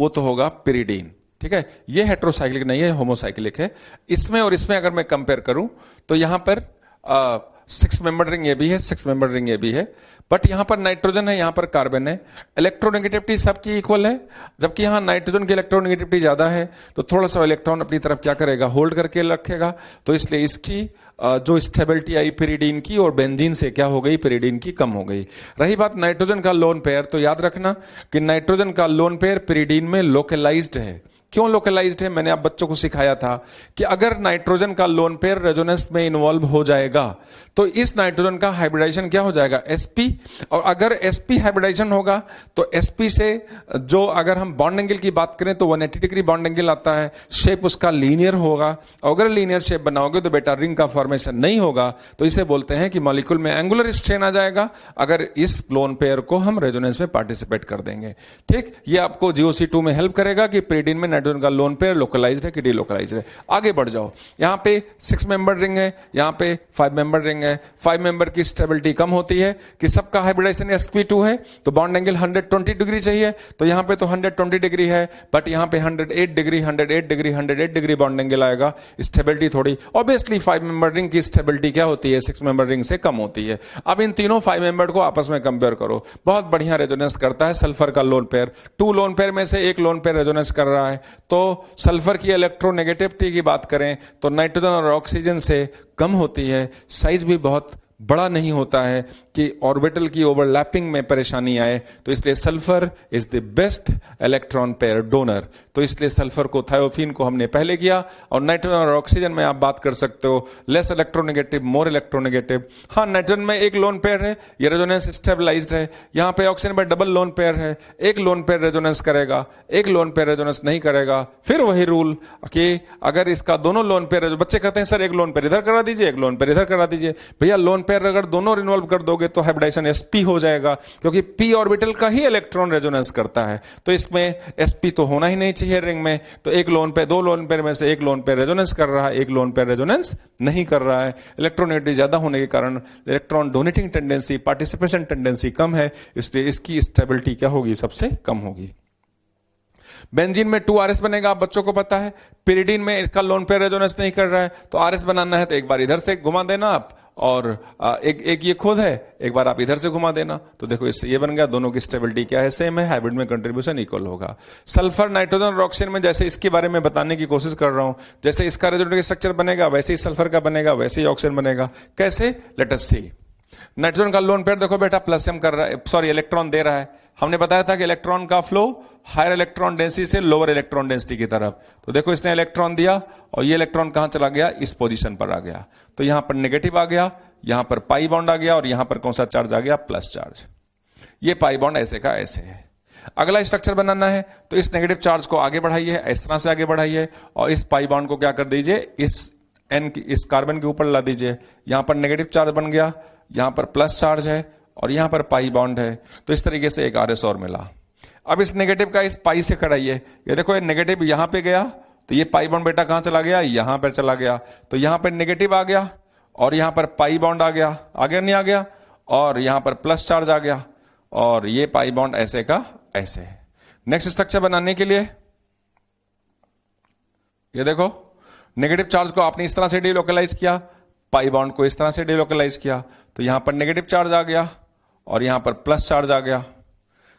वो तो होगा पिरिडीन, ठीक है। ये हेट्रोसाइक्लिक नहीं है, होमोसाइक्लिक है। इसमें और इसमें अगर मैं कंपेयर करूं तो यहां पर 6 मेंबर रिंग ये भी है, 6 मेंबर रिंग ये भी है, बट यहां पर नाइट्रोजन है, यहां पर कार्बन है। इलेक्ट्रोनेगेटिविटी सबकी इक्वल है, जबकि यहां नाइट्रोजन की इलेक्ट्रोनेगेटिविटी ज्यादा है, तो थोड़ा सा इलेक्ट्रॉन अपनी तरफ क्या करेगा, होल्ड करके रखेगा। तो इसलिए इसकी जो स्टेबिलिटी आई पिरिडीन की और बेंजीन से क्या हो गई, पिरिडीन की कम हो गई। रही बात नाइट्रोजन का लोन पेयर, तो याद रखना कि नाइट्रोजन का लोन पेयर पिरिडीन में लोकलाइज्ड है। क्यों लोकलाइज्ड है, मैंने आप बच्चों को सिखाया था कि अगर नाइट्रोजन का लोन पेयर रेजोनेंस में इन्वॉल्व हो जाएगा तो इस नाइट्रोजन का हाइब्रिडाइजेशन क्या हो जाएगा, sp, और अगर sp हाइब्रिडाइजेशन होगा तो sp से जो अगर हम बॉन्ड एंगल की बात करें तो 180 डिग्री बॉन्ड एंगल आता है, शेप उसका लीनियर होगा। अगर लीनियर शेप बनाओगे तो बेटा रिंग का फॉर्मेशन नहीं होगा, तो इसे बोलते हैं कि मॉलिक्यूल में एंगुलर स्ट्रेन आ जाएगा अगर इस लोन पेयर को हम रेजोनेंस में पार्टिसिपेट कर देंगे। ठीक, ये आपको GOC2 में हेल्प करेगा कि पिरिडीन में नाइट्रोजन का लोन पेयर लोकलाइज्ड है कि डीलोकलाइज्ड है। आगे बढ़ जाओ, यहां पे 6 मेंबर रिंग है, यहां पे 5 मेंबर रिंग है। 5 मेंबर की स्टेबिलिटी कम होती है कि सबका हाइब्रिडाइजेशन sp2 है, तो बॉन्ड एंगल 120 डिग्री चाहिए, तो यहां पे तो 120 डिग्री है, बट यहां पे 108 डिग्री बॉन्ड एंगल आएगा। स्टेबिलिटी थोड़ी ऑब्वियसली 5 मेंबर रिंग की स्टेबिलिटी क्या होती है, 6 मेंबर रिंग से कम होती है। अब इन तीनों 5 मेंबर को आपस में कंपेयर करो, बहुत बढ़िया रेजोनेंस करता है सल्फर का लोन पेयर। 2 लोन पेयर में से एक लोन पेयर रेजोनेंस कर रहा है, तो सल्फर की इलेक्ट्रोनेगेटिविटी की बात करें तो नाइट्रोजन और ऑक्सीजन से कम होती है, साइज भी बहुत बड़ा नहीं होता है कि ऑर्बिटल की ओवरलैपिंग में परेशानी आए, तो इसलिए sulphur is the best electron pair donor. तो इसलिए सल्फर को, थायोफीन को हमने पहले किया। और नाइट्रोजन और ऑक्सीजन में आप बात कर सकते हो लेस इलेक्ट्रोनेगेटिव, मोर इलेक्ट्रोनेगेटिव। हाँ, नाइट्रोजन में एक लोन पेयर है, ये रेजोनेंस स्टेबलाइज्ड है। यहाँ पे ऑक्सीजन में डबल लोन पेयर है, एक लोन पेयर रेजोनेंस करेगा, एक लोन पेयर रेजोनेंस नहीं करेगा। फिर वही रूल कि अगर इसका दोनों लोन पेयर, बच्चे कहते हैं सर एक लोन पेयर इधर करा दीजिए, एक लोन पेयर इधर करा दीजिए। भैया लोन पेयर अगर दोनों रिन्वॉल्व कर दोगे तो हाइब्रिडाइजेशन sp हो जाएगा, क्योंकि p ऑर्बिटल का ही इलेक्ट्रॉन रेजोनेंस करता है। तो इसमें sp तो होना ही नहीं चाहिए रिंग में। तो एक लोन पेयर, दो लोन पेयर में से एक लोन पेयर रेजोनेंस कर रहा है, एक लोन पेयर रेजोनेंस नहीं कर रहा है। इलेक्ट्रोनेगेटिविटी ज्यादा होने के कारण electron donating tendency, participation tendency कम है, इसलिए इसकी स्टेबिलिटी क्या होगी, सबसे कम होगी। बेंजीन में 2RS बनेगा, आप बच्चों को पता है। पिरिडीन में इसका लोन पेयर रेजोनेंस नहीं कर रहा है, तो RS बनाना है तो एक बार इधर से घुमा देना आप, और एक ये खुद है, एक बार आप इधर से घुमा देना, तो देखो इससे ये बन गया। दोनों की स्टेबिलिटी क्या है, सेम है। हाइब्रिड में कंट्रीब्यूशन इक्वल होगा। सल्फर, नाइट्रोजन और ऑक्सीजन में जैसे इसके बारे में बताने की कोशिश कर रहा हूं, जैसे इसका रेजोनेटिव स्ट्रक्चर बनेगा वैसे ही सल्फर का बनेगा, वैसे ही ऑक्सीजन बनेगा। कैसे, लेट अस सी। नाइट्रोजन का लोन पेयर देखो बेटा प्लस m कर रहा है, सॉरी इलेक्ट्रॉन दे रहा है। हमने बताया था कि इलेक्ट्रॉन का फ्लो हायर इलेक्ट्रॉन डेंसिटी से लोअर इलेक्ट्रॉन डेंसिटी की तरफ। तो देखो इसने इलेक्ट्रॉन दिया और ये इलेक्ट्रॉन कहां चला गया, इस पोजीशन पर आ गया। तो यहां पर नेगेटिव आ गया, यहां पर पाई बॉन्ड आ गया, और यहां पर कौन सा चार्ज आ गया, प्लस चार्ज। ये पाई बॉन्ड ऐसे का ऐसे है। अगला स्ट्रक्चर बनाना है तो इस नेगेटिव चार्ज को आगे बढ़ाइए, इस तरह से आगे बढ़ाइए, और इस पाई बॉन्ड को क्या कर दीजिए, इस कार्बन के ऊपर ला दीजिए। यहां पर नेगेटिव चार्ज बन गया, यहां पर प्लस चार्ज है, और यहां पर पाई बॉन्ड है। तो इस तरीके से एक RS और मिला। अब इस नेगेटिव का इस पाई से कराइए। ये देखो ये नेगेटिव यहां पे गया, तो ये पाई बॉन्ड बेटा कहां चला गया, यहां पर चला गया। तो यहां पर नेगेटिव आ गया, और यहां पर पाई बॉन्ड आ गया, आगे नहीं आ गया, और यहां पर प्लस चार्ज आ गया, और ये पाई बॉन्ड ऐसे का ऐसे। नेक्स्ट स्ट्रक्चर बनाने के लिए ये देखो, नेगेटिव चार्ज को आपने इस तरह से डिलोकलाइज किया, पाई बॉन्ड को इस तरह से डिलोकलाइज किया, तो यहां पर नेगेटिव चार्ज आ गया, और यहां पर प्लस चार्ज आ गया,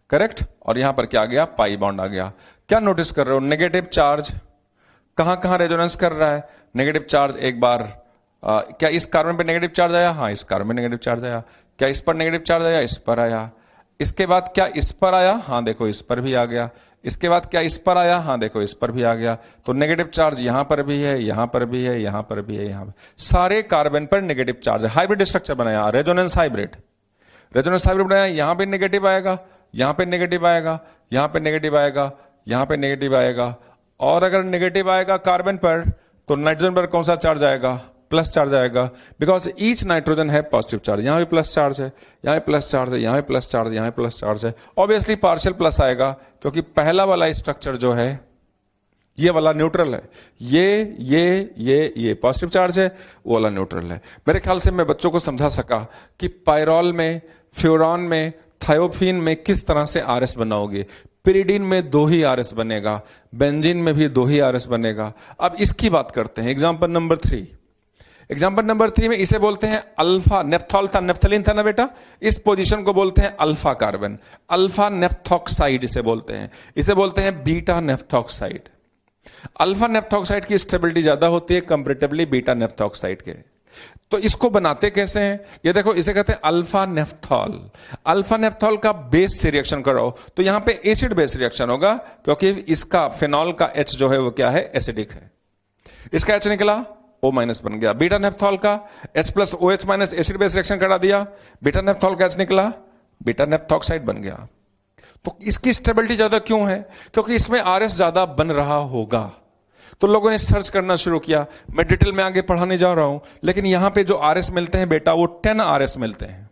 करेक्ट। और यहां पर क्या आ गया, पाई बॉन्ड आ गया। क्या नोटिस कर रहे हो, नेगेटिव चार्ज कहां कहां रेजोनेंस कर रहा है। नेगेटिव चार्ज एक बार क्या इस कार्बन पे नेगेटिव चार्ज आया, हाँ इस कार्बन में नेगेटिव चार्ज आया। क्या इस पर नेगेटिव चार्ज आया, इस पर आया। इसके बाद क्या इस पर आया, हाँ देखो इस पर भी आ गया। इसके बाद क्या इस पर आया, हाँ देखो इस पर भी आ गया। तो नेगेटिव चार्ज यहां पर भी है, यहां पर भी है, यहां पर भी है, यहां पर, सारे कार्बन पर नेगेटिव चार्ज है। हाइब्रिड स्ट्रक्चर बनाया, रेजोनेंस हाइब्रिड। रेजोनेंस हाइब्रिड बनाया, यहां पे नेगेटिव आएगा, यहां पे नेगेटिव आएगा, यहां पे नेगेटिव आएगा, यहां पे नेगेटिव आएगा। और अगर नेगेटिव आएगा कार्बन पर, तो नाइट्रोजन पर कौन सा चार्ज आएगा, प्लस चार्ज आएगा, बिकॉज ईच नाइट्रोजन है पॉजिटिव चार्ज। यहां भी प्लस चार्ज है, यहां भी प्लस चार्ज है, यहां भी प्लस चार्ज है, यहां भी प्लस चार्ज है। ऑब्वियसली पार्शियल प्लस आएगा, क्योंकि पहला वाला स्ट्रक्चर जो है ये वाला न्यूट्रल है, ये पॉजिटिव चार्ज है, वो वाला न्यूट्रल है। मेरे ख्याल से मैं बच्चों को समझा सका कि पायरॉल में, फ्यूरॉन में, थायोफीन में किस तरह से RS बनाओगे। पिरिडीन में 2 ही RS बनेगा, बेंजीन में भी 2 ही RS बनेगा। अब इसकी बात करते हैं, एग्जांपल नंबर 3। एग्जांपल नंबर 3 में इसे बोलते हैं अल्फा, नेफ्थॉल था, नेफ्थलीन था ना बेटा, इस पोजीशन को बोलते हैं अल्फा कार्बन, अल्फा नेफ्थॉक्साइड इसे बोलते हैं। इसे बोलते हैं बीटा नेफ्थॉक्साइड। अल्फा नेफ्थॉक्साइड की स्टेबिलिटी ज्यादा होती है कंपैरेटिवली बीटा नेफ्थॉक्साइड के। तो इसको बनाते कैसे हैं, ये देखो, इसे कहते हैं अल्फा नेफ्थॉल। अल्फा नेफ्थॉल का बेस से रिएक्शन करो तो यहां पे एसिड बेस रिएक्शन होगा, क्योंकि इसका फिनॉल का H जो है वो क्या है, एसिडिक है। इसका H निकला, O- बन गया। बीटा नेफ्थॉल का H+OH- एसिड बेस रिएक्शन करा दिया, बीटा नेफ्थॉल का H निकला, बीटा नेफ्थॉक्साइड बन गया। तो इसकी स्टेबिलिटी ज्यादा क्यों है, क्योंकि इसमें RS ज्यादा बन रहा होगा। तो लोगों ने सर्च करना शुरू किया। मैं डिटेल में आगे पढ़ाने जा रहा हूं, लेकिन यहां पे जो RS मिलते हैं बेटा, वो 10 RS मिलते हैं,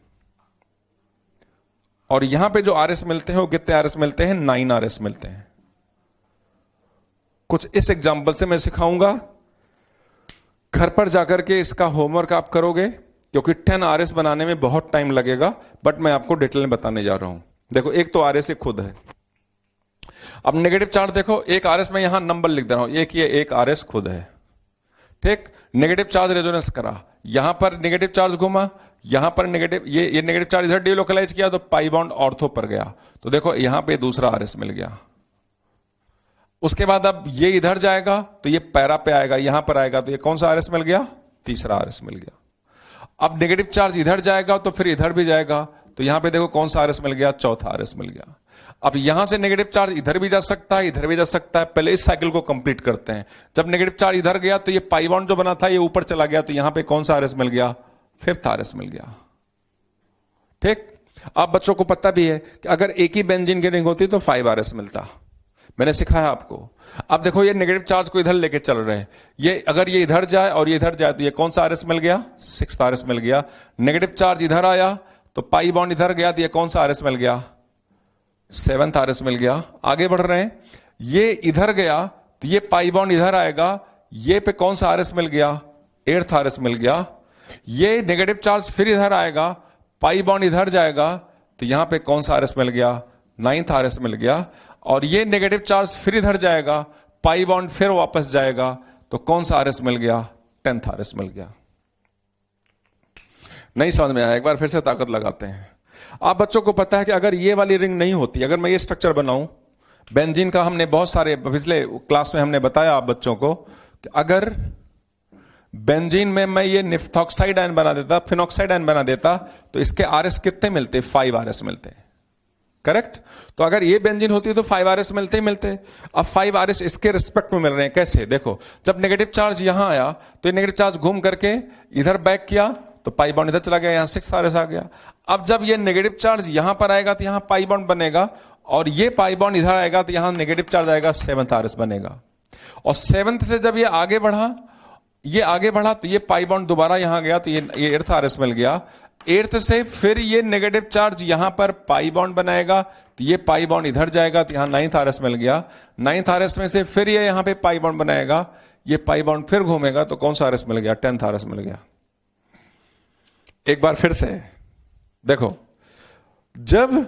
और यहां पे जो RS मिलते हैं वो कितने RS मिलते हैं, 9 RS मिलते हैं। कुछ इस एग्जांपल से मैं सिखाऊंगा, घर पर जाकर के इसका होमवर्क आप करोगे, क्योंकि 10 RS बनाने में बहुत टाइम लगेगा, बट मैं आपको डिटेल में बताने जा रहा हूं। देखो, एक तो RS खुद है। अब नेगेटिव चार्ज देखो, एक RS में यहां नंबर लिख दे रहा हूं, एक RS खुद है, ठीक। नेगेटिव चार्ज रेजोनेंस करा, यहां पर नेगेटिव चार्ज घुमा, यहां पर नेगेटिव, ये नेगेटिव चार्ज इधर डिलोकलाइज किया, तो पाई बॉन्ड ऑर्थो पर गया, तो देखो यहां पे दूसरा RS मिल गया। उसके बाद अब ये इधर जाएगा तो ये पैरा पे आएगा, यहां पर आएगा तो ये कौन सा RS मिल गया, तीसरा RS मिल गया। अब नेगेटिव चार्ज इधर जाएगा तो फिर इधर भी जाएगा, तो यहां पे देखो कौन सा आरएस मिल गया, चौथा आरएस मिल गया। अब यहां से नेगेटिव चार्ज इधर भी जा सकता है, इधर भी जा सकता है। पहले इस साइकिल को कंप्लीट करते हैं। जब नेगेटिव चार्ज इधर गया तो ये पाई बॉन्ड जो बना था ये ऊपर चला गया, तो यहां पे कौन सा आरएस मिल गया, फिफ्थ आरएस मिल गया। ठीक। अब बच्चों को पता भी है कि अगर एक ही बेंजीन की रिंग होती तो 5 आरएस मिलता, मैंने सिखाया आपको। अब देखो ये नेगेटिव चार्ज को इधर लेके चल रहे हैं, ये अगर ये इधर जाए और ये इधर जाए तो ये कौन सा आरएस मिल गया, 6th आरएस मिल गया। नेगेटिव चार्ज इधर आया तो पाई बॉन्ड इधर गया तो ये कौन सा आरएस मिल गया, 7th आरएस मिल गया। आगे बढ़ रहे हैं, ये इधर गया तो ये पाई बॉन्ड इधर आएगा, ये पे कौन सा आरएस मिल गया, 8th आरएस मिल गया। ये नेगेटिव चार्ज फिर इधर आएगा, पाई बॉन्ड इधर जाएगा तो यहां पे कौन सा आरएस मिल गया, 9th आरएस मिल गया। और ये नेगेटिव चार्ज फिर इधर जाएगा, पाई बॉन्ड फिर वापस जाएगा तो कौन सा आरएस मिल गया, 10th आरएस मिल गया। नहीं समझ में आया, एक बार फिर से ताकत लगाते हैं। आप बच्चों को पता है कि अगर ये वाली रिंग नहीं होती, अगर मैं ये स्ट्रक्चर बनाऊं बेंजीन का, हमने बहुत सारे पिछले क्लास में हमने बताया आप बच्चों को कि अगर बेंजीन में मैं ये निफ्थॉक्साइड आयन बना देता, फिनॉक्साइड आयन बना देता, तो इसके आरएस कितने मिलते, 5 आरएस मिलते। करेक्ट। तो अगर ये बेंजीन होती तो 5 आरएस मिलते ही मिलते। अब 5 आरएस इसके रिस्पेक्ट में मिल रहे हैं, कैसे, देखो जब नेगेटिव चार्ज यहां आया तो ये नेगेटिव चार्ज घूम करके इधर बैक किया तो पाई बॉन्ड इधर चला गया, यहां 6 आरएस आ गया। अब जब ये नेगेटिव चार्ज यहां पर आएगा तो यहां पाई बॉन्ड बनेगा, और ये पाई बॉन्ड इधर आएगा तो यहां नेगेटिव चार्ज आएगा, 7th आरएस बनेगा। और 7th से जब ये आगे बढ़ा, ये आगे बढ़ा तो ये पाई बॉन्ड दोबारा यहां गया तो ये 8th आरएस मिल गया। 8th से फिर ये नेगेटिव चार्ज यहां पर पाई बॉन्ड बनाएगा तो ये पाई बॉन्ड इधर जाएगा तो यहां 9th आरएस मिल गया। 9th आरएस में से फिर ये यहां पे पाई बॉन्ड बनाएगा, ये पाई बॉन्ड फिर घूमेगा तो कौन सा आरएस मिल गया, 10th आरएस मिल गया। एक बार फिर से देखो, जब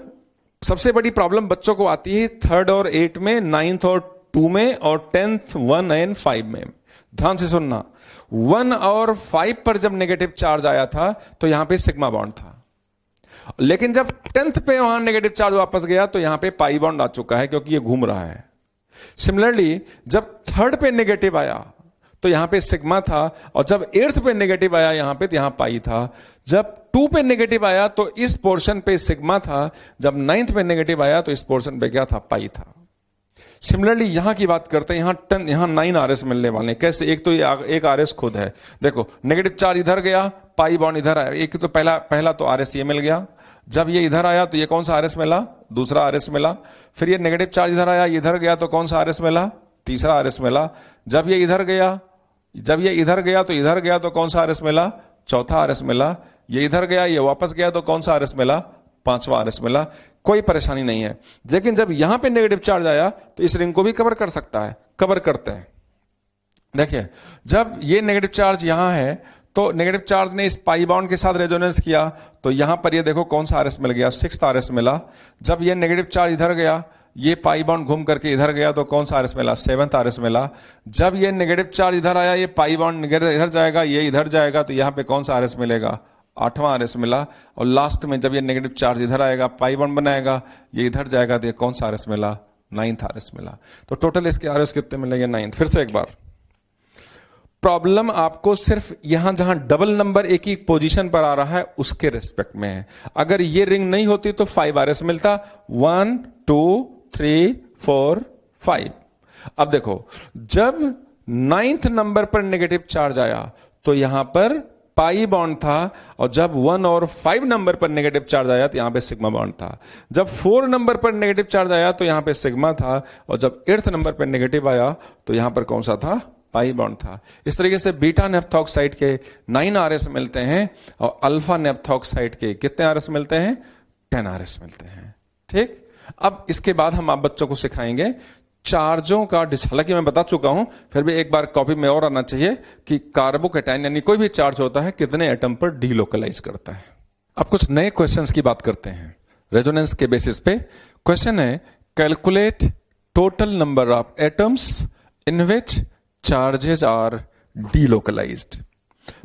सबसे बड़ी प्रॉब्लम बच्चों को आती है 3rd और 8 में, 9th और 2 में, और 10th 1 और 5 में। ध्यान से सुनना, 1 और 5 पर जब नेगेटिव चार्ज आया था तो यहां पे सिग्मा बॉन्ड था, लेकिन जब 10th पे वहां नेगेटिव चार्ज वापस गया तो यहां पे पाई बॉन्ड आ चुका है क्योंकि ये घूम रहा है। सिमिलरली जब 3rd पे नेगेटिव आया तो यहां पे सिग्मा था, और जब 8th पे नेगेटिव आया यहां पे तो यहां पाई था। जब 2 पे नेगेटिव आया तो इस पोर्शन पे सिग्मा था, जब 9th पे नेगेटिव आया तो इस पोर्शन पे क्या था, पाई था। सिमिलरली यहां की बात करते हैं, यहां 9 आरएस मिलने वाले हैं। कैसे, एक तो ये एक आरएस खुद है, देखो नेगेटिव चार्ज इधर गया, पाई बॉन्ड इधर आया, एक तो पहला तो आरएस ये मिल गया। जब ये इधर आया तो ये कौन सा आरएस मिला, दूसरा आरएस मिला। फिर ये नेगेटिव चार्ज इधर आया, इधर गया तो कौन सा आरएस मिला, तीसरा आरएस मिला। जब ये इधर गया तो इधर गया तो कौन सा आरएस मिला, चौथा आरएस मिला। ये इधर गया, ये वापस गया तो कौन सा आरएस मिला, 5वां आरएस मिला। कोई परेशानी नहीं है। लेकिन जब यहां पे नेगेटिव चार्ज आया तो इस रिंग को भी कवर कर सकता है, कवर करते हैं। देखिए, जब ये नेगेटिव चार्ज यहां है तो नेगेटिव चार्ज ने इस पाई बॉन्ड के साथ रेजोनेंस किया तो यहां पर ये देखो कौन सा आरएस मिल गया, 6th आरएस मिला। जब ये नेगेटिव चार्ज इधर गया, ये पाई बॉन्ड घूम करके इधर गया तो कौन सा आरएस मिला, 7th आरएस मिला। जब ये नेगेटिव चार्ज इधर आया, ये पाई बॉन्ड इधर जाएगा, ये इधर जाएगा तो यहां पे कौन सा आरएस मिलेगा, 8वां आरएस मिला। और लास्ट में जब ये नेगेटिव चार्ज इधर आएगा, पाई बॉन्ड बनाएगा, ये इधर जाएगा तो ये कौन सा आरएस मिला, 9th आरएस मिला। तो टोटल इसके आरएस कितने मिलेंगे, 9। फिर से एक बार, प्रॉब्लम आपको सिर्फ यहां जहां डबल नंबर एक ही पोजीशन पर आ रहा है उसके रिस्पेक्ट में है। अगर ये रिंग नहीं होती तो 5 आरएस मिलता, 1 2 3 4 5। अब देखो, जब 9th नंबर पर नेगेटिव चार्ज आया तो यहां पर पाई बॉन्ड था, और जब 1 और 5 नंबर पर नेगेटिव चार्ज आया तो यहां पे सिग्मा बॉन्ड था। जब 4 नंबर पर नेगेटिव चार्ज आया तो यहां पे सिग्मा था, और जब 8th नंबर पर नेगेटिव आया तो यहां पर कौन सा था, पाई बॉन्ड था। इस तरीके से बीटा नेप्थॉक्साइड के 9 आरएस मिलते हैं, और अल्फा नेप्थॉक्साइड के कितने आरएस मिलते हैं, 10 आरएस मिलते हैं। ठीक। अब इसके बाद हम आप बच्चों को सिखाएंगे चार्जों का, हालांकि मैं बता चुका हूं, फिर भी एक बार कॉपी में और आना चाहिए कि कार्बोकैटायन यानी कोई भी चार्ज होता है कितने एटम पर डीलोकलाइज करता है। अब कुछ नए क्वेश्चंस की बात करते हैं रेजोनेंस के बेसिस पे। क्वेश्चन है, calculate total number of atoms in which charges are delocalized.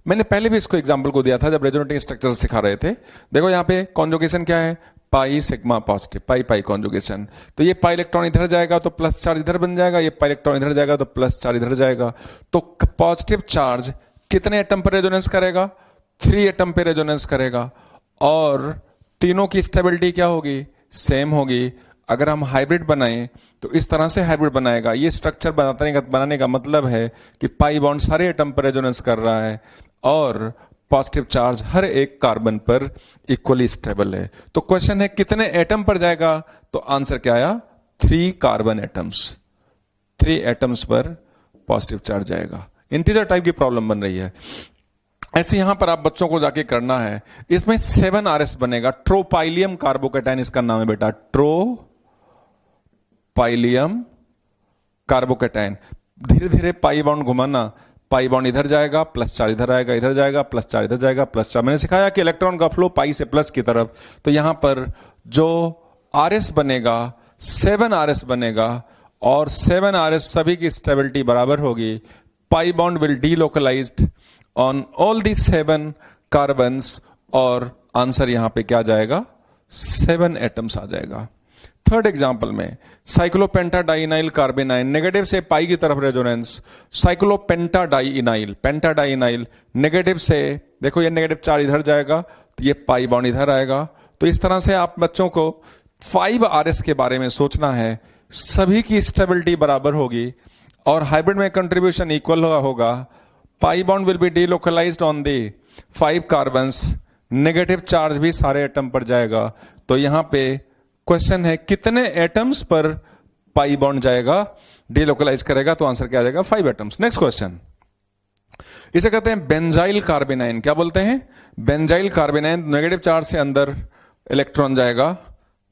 मैंने पहले भी इसको एग्जांपल को दिया था जब रेजोनेटिंग स्ट्रक्चर सिखा रहे थे। देखो यहां पे कॉन्जुगेशन क्या है, पाई सिग्मा पॉजिटिव, पाई पाई कॉन्जुगेशन। तो ये पाई इलेक्ट्रॉन इधर जाएगा तो प्लस चार्ज इधर बन जाएगा, ये पाई इलेक्ट्रॉन इधर जाएगा तो प्लस चार्ज इधर जाएगा। तो पॉजिटिव चार्ज कितने एटम पर रेजोनेंस करेगा, 3 एटम पे रेजोनेंस करेगा और तीनों की स्टेबिलिटी क्या होगी, सेम होगी। अगर हम हाइब्रिड बनाएं तो इस तरह से हाइब्रिड बनाएगा। ये स्ट्रक्चर बनाने का मतलब है कि पाई बॉन्ड सारे एटम पर रेजोनेंस कर रहा है और पॉजिटिव चार्ज हर एक कार्बन पर इक्वली स्टेबल है। तो क्वेश्चन है कितने एटम पर जाएगा, तो आंसर क्या आया, 3 कार्बन एटम्स। 3 एटम्स पर पॉजिटिव चार्ज जाएगा। इंटीजर टाइप की प्रॉब्लम बन रही है। ऐसे यहां पर आप बच्चों को जाके करना है। इसमें 7 RS बनेगा। ट्रोपाइलियम कार्बोकेटाइन इसका नाम है बेटा, ट्रोपाइलियम कार्बोकेटाइन। धीरे धीरे पाई बॉन्ड घुमाना, पाई बॉन्ड इधर जाएगा, प्लस चार्ज इधर आएगा, इधर जाएगा, प्लस चार्ज इधर जाएगा, प्लस चार्ज। मैंने सिखाया कि इलेक्ट्रॉन का फ्लो पाई से प्लस की तरफ। तो यहां पर जो RS बनेगा 7 RS बनेगा और 7 RS सभी की स्टेबिलिटी बराबर होगी। Pi bond will delocalised on all the 7 carbons और आंसर यहां पे क्या जाएगा, 7 एटम्स आ जाएगा। थर्ड एग्जांपल में साइक्लोपेंटाडाइनाइल कार्बेनाइन, नेगेटिव से पाई की तरफ रेजोनेंस। साइक्लोपेंटाडाइनाइल, पेंटाडाइनाइल नेगेटिव से, देखो ये नेगेटिव चार्ज इधर जाएगा तो ये पाई बॉन्ड इधर आएगा। तो इस तरह से आप बच्चों को 5 RS के बारे में सोचना है। सभी की स्टेबिलिटी बराबर होगी और हाइब्रिड में कंट्रीब्यूशन इक्वल होगा। Pi bond will be delocalised on the 5 carbons. Negative charge भी सारे एटम पर जाएगा। तो यहां पे क्वेश्चन है कितने एटम्स पर पाई बॉन्ड जाएगा, डीलोकलाइज करेगा, तो आंसर क्या आ जाएगा, 5 एटम्स। नेक्स्ट क्वेश्चन, इसे कहते हैं बेंजाइल कार्बेनाइन। क्या बोलते हैं, बेंजाइल कार्बेनाइन। नेगेटिव चार्ज से अंदर इलेक्ट्रॉन जाएगा,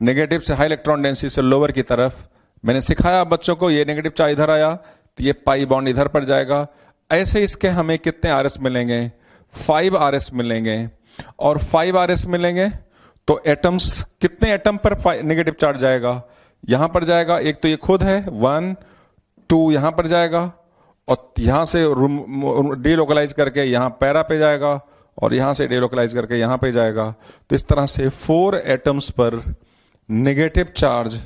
नेगेटिव से हाई इलेक्ट्रॉन डेंसिटी से लोअर की तरफ। मैंने सिखाया बच्चों को, ये नेगेटिव चार्ज इधर आया तो ये पाई बॉन्ड इधर पर जाएगा। ऐसे इसके हमें कितने RS मिलेंगे, 5 RS मिलेंगे। और 5 RS मिलेंगे तो एटम्स, कितने एटम पर नेगेटिव चार्ज जाएगा, यहां पर जाएगा। एक तो ये खुद है 1 2 यहां पर जाएगा और यहां से डीलोकलाइज करके यहां पैरा पे जाएगा और यहां से डीलोकलाइज करके यहां पे जाएगा। तो इस तरह से 4 एटम्स पर नेगेटिव चार्ज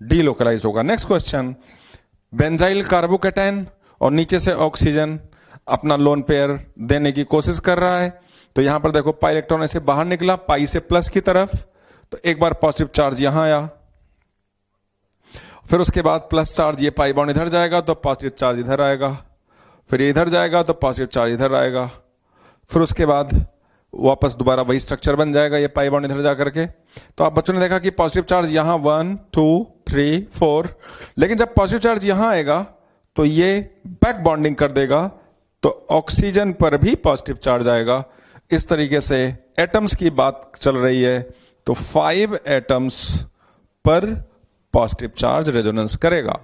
डीलोकलाइज होगा। नेक्स्ट क्वेश्चन, बेंजाइल कार्बोकेटाइन और नीचे से ऑक्सीजन अपना लोन पेयर देने की कोशिश कर रहा है। तो यहां पर देखो पाई इलेक्ट्रॉन ऐसे बाहर निकला पाई से प्लस की तरफ, तो एक बार पॉजिटिव चार्ज यहां आया, फिर उसके बाद प्लस चार्ज, ये पाई बॉन्ड इधर जाएगा तो पॉजिटिव चार्ज इधर आएगा, फिर ये इधर जाएगा तो पॉजिटिव चार्ज इधर आएगा, फिर उसके बाद वापस दोबारा वही स्ट्रक्चर बन जाएगा, ये पाई बॉन्ड इधर जा करके। तो आप बच्चों ने देखा कि पॉजिटिव चार्ज यहां 1 2 3 4, लेकिन जब पॉजिटिव चार्ज यहां आएगा तो ये बैक बॉन्डिंग कर देगा, तो ऑक्सीजन पर भी पॉजिटिव चार्ज आएगा। इस तरीके से एटम्स की बात चल रही है, तो 5 एटम्स पर पॉजिटिव चार्ज रेजोनेंस करेगा।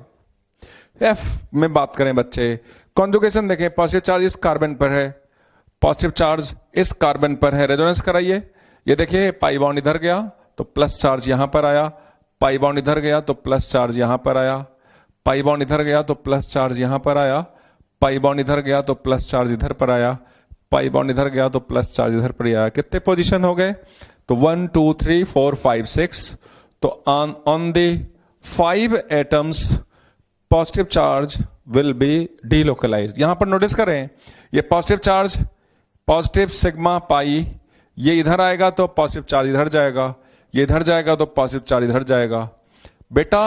F में बात करें बच्चे, कॉन्जुगेशन देखें, पॉजिटिव चार्ज इस कार्बन पर है, पॉजिटिव चार्ज इस कार्बन पर है, रेजोनेंस कराइए। ये देखिए पाई बॉन्ड इधर गया तो प्लस चार्ज यहां पर आया, पाई बॉन्ड इधर गया तो प्लस चार्ज यहां पर आया, पाई बॉन्ड इधर गया तो प्लस चार्ज यहां पर आया, पाई बॉन्ड इधर गया तो प्लस चार्ज इधर पर आया, पाई बॉन्ड इधर गया तो प्लस चार्ज इधर पर आया। कितने पोजीशन हो गए, तो 1 2 3 4 5 6। तो on the 5 atoms positive charge will be delocalised. यहां पर नोटिस करें, ये positive charge, positive sigma pi, ये इधर आएगा तो पॉजिटिव चार्ज इधर जाएगा, ये इधर जाएगा तो पॉजिटिव चार्ज इधर जाएगा। बेटा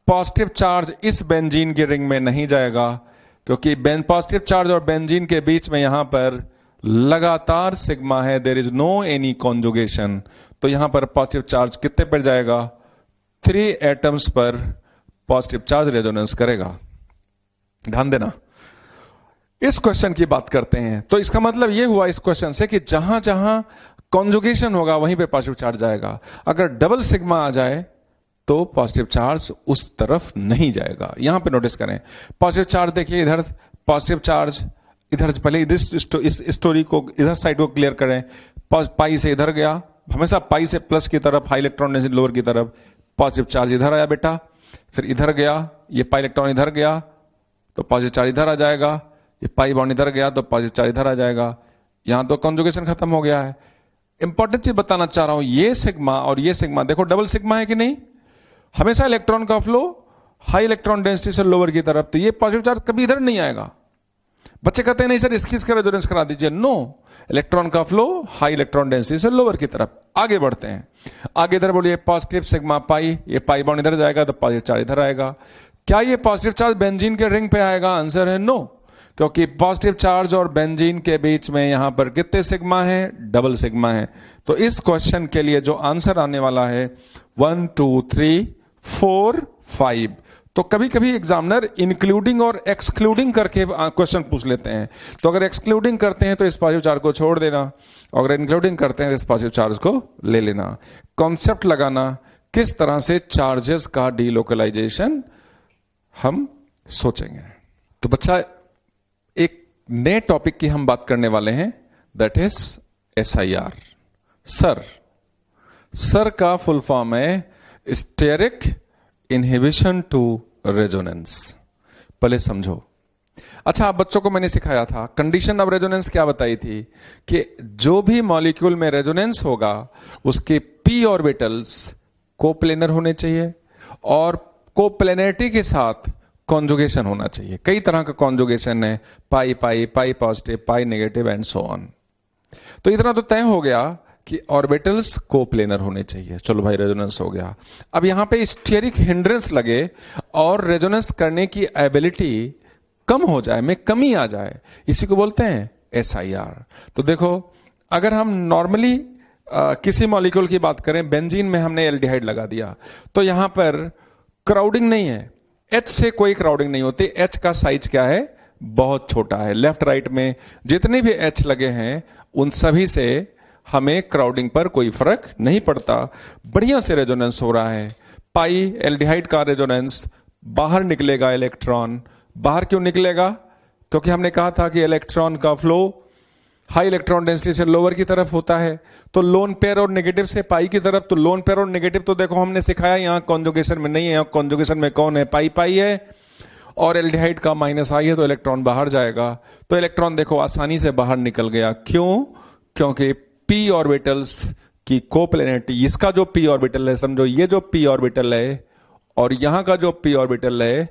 पॉजिटिव चार्ज इस बेंजीन की रिंग में नहीं जाएगा, क्योंकि पॉजिटिव चार्ज और बेंजीन के बीच में यहां पर लगातार सिग्मा है, there is no any conjugation. तो यहां पर पॉजिटिव चार्ज कितने पर जाएगा, 3 एटम्स पर पॉजिटिव चार्ज रेजोनेंस करेगा। ध्यान देना, इस क्वेश्चन की बात करते हैं। तो इसका मतलब यह हुआ इस क्वेश्चन से कि जहां जहां कॉन्जुगेशन होगा वहीं पे पॉजिटिव चार्ज जाएगा। अगर डबल सिग्मा आ जाए तो पॉजिटिव चार्ज उस तरफ नहीं जाएगा। यहां पे नोटिस करें, पॉजिटिव चार्ज देखिए इधर, पॉजिटिव चार्ज इधर, पहले इस स्टोरी को इधर साइड को क्लियर करें। पाई से इधर गया, हमेशा पाई से प्लस की तरफ, हाई इलेक्ट्रॉन डेंसिटी लोअर की तरफ, पॉजिटिव चार्ज इधर आया बेटा, फिर इधर गया, ये पाई इलेक्ट्रॉन इधर गया तो पॉजिटिव चार्ज इधर आ जाएगा, ये पाई बॉन्ड इधर गया तो पॉजिटिव चार्ज इधर आ जाएगा। यहां तो कॉन्जुगेशन खत्म हो गया है। इंपॉर्टेंट चीज बताना चाह रहा हूं, ये सिग्मा और ये सिग्मा देखो डबल सिग्मा है कि नहीं, हमेशा इलेक्ट्रॉन का फ्लो हाई इलेक्ट्रॉन डेंसिटी से लोअर की तरफ, तो ये पॉजिटिव चार्ज कभी इधर नहीं आएगा। बच्चे कहते हैं नहीं सर इसकी इसका रेजोनेंस करा दीजिए। नो, इलेक्ट्रॉन का फ्लो हाई इलेक्ट्रॉन डेंसिटी से लोअर की तरफ। आगे बढ़ते हैं, आगे इधर बोलिए पॉजिटिव सिग्मा पाई, ये पाई बॉन्ड इधर जाएगा तो पॉजिटिव चार्ज इधर आएगा। क्या ये पॉजिटिव चार्ज बेंजीन के रिंग पे आएगा? आंसर है नो, क्योंकि पॉजिटिव चार्ज और बेंजीन के बीच में यहां पर कितने सिग्मा है? डबल सिग्मा है। तो इस क्वेश्चन के लिए जो आंसर आने वाला है 1 2 3 4 5। तो कभी कभी एग्जामिनर इंक्लूडिंग और एक्सक्लूडिंग करके क्वेश्चन पूछ लेते हैं। तो अगर एक्सक्लूडिंग करते हैं तो इस पॉजिटिव चार्ज को छोड़ देना, और अगर इंक्लूडिंग करते हैं तो इस पॉजिटिव चार्ज को ले लेना। कॉन्सेप्ट लगाना किस तरह से चार्जेस का डीलोकलाइजेशन हम सोचेंगे। तो बच्चा एक नए टॉपिक की हम बात करने वाले हैं, दैट इज SIR। सर का फुल फॉर्म है स्टेरिक इनहिबिशन टू रेजोनेंस। पहले समझो। अच्छा, आप बच्चों को मैंने सिखाया था कंडीशन ऑफ रेजोनेंस क्या बताई थी कि जो भी मॉलिक्यूल में रेजोनेंस होगा उसके p ऑर्बिटल्स कोप्लेनर होने चाहिए और कोप्लेनरिटी के साथ कॉन्जुगेशन होना चाहिए। कई तरह का कॉन्जुगेशन है, pi pi, pi positive, pi negative and so on. तो इतना तो तय हो गया कि ऑर्बिटल्स कोप्लेनर होने चाहिए। चलो भाई, रेजोनेंस हो गया। अब यहां पे स्टेरिक हिंड्रेंस लगे और रेजोनेंस करने की एबिलिटी कम हो जाए, में कमी आ जाए, इसी को बोलते हैं SIR। तो देखो, अगर हम नॉर्मली किसी मॉलिक्यूल की बात करें, बेंजीन में हमने एल्डिहाइड लगा दिया तो यहां पर क्राउडिंग नहीं है, H से कोई क्राउडिंग नहीं होती। H का साइज क्या है? बहुत छोटा है। लेफ्ट राइट में जितने भी H लगे हैं उन सभी से हमें क्राउडिंग पर कोई फर्क नहीं पड़ता। बढ़िया से रेजोनेंस हो रहा है। पाई एल्डिहाइड का रेजोनेंस, बाहर निकलेगा इलेक्ट्रॉन। बाहर क्यों निकलेगा? क्योंकि हमने कहा था कि इलेक्ट्रॉन का फ्लो हाई इलेक्ट्रॉन डेंसिटी से लोअर की तरफ होता है। तो लोन पेयर और नेगेटिव से पाई की तरफ। तो लोन पेयर और नेगेटिव तो देखो हमने सिखाया, यहां कॉन्जुगेशन में नहीं है। यहां कॉन्जुगेशन में कौन है? पाई पाई है, और एल्डिहाइड का -I है तो इलेक्ट्रॉन बाहर जाएगा। तो इलेक्ट्रॉन देखो आसानी से बाहर निकल गया। क्यों? क्योंकि p ऑर्बिटल्स की कोप्लेनरिटी, इसका जो p ऑर्बिटल है, समझो ये जो p ऑर्बिटल है और यहां का जो p ऑर्बिटल है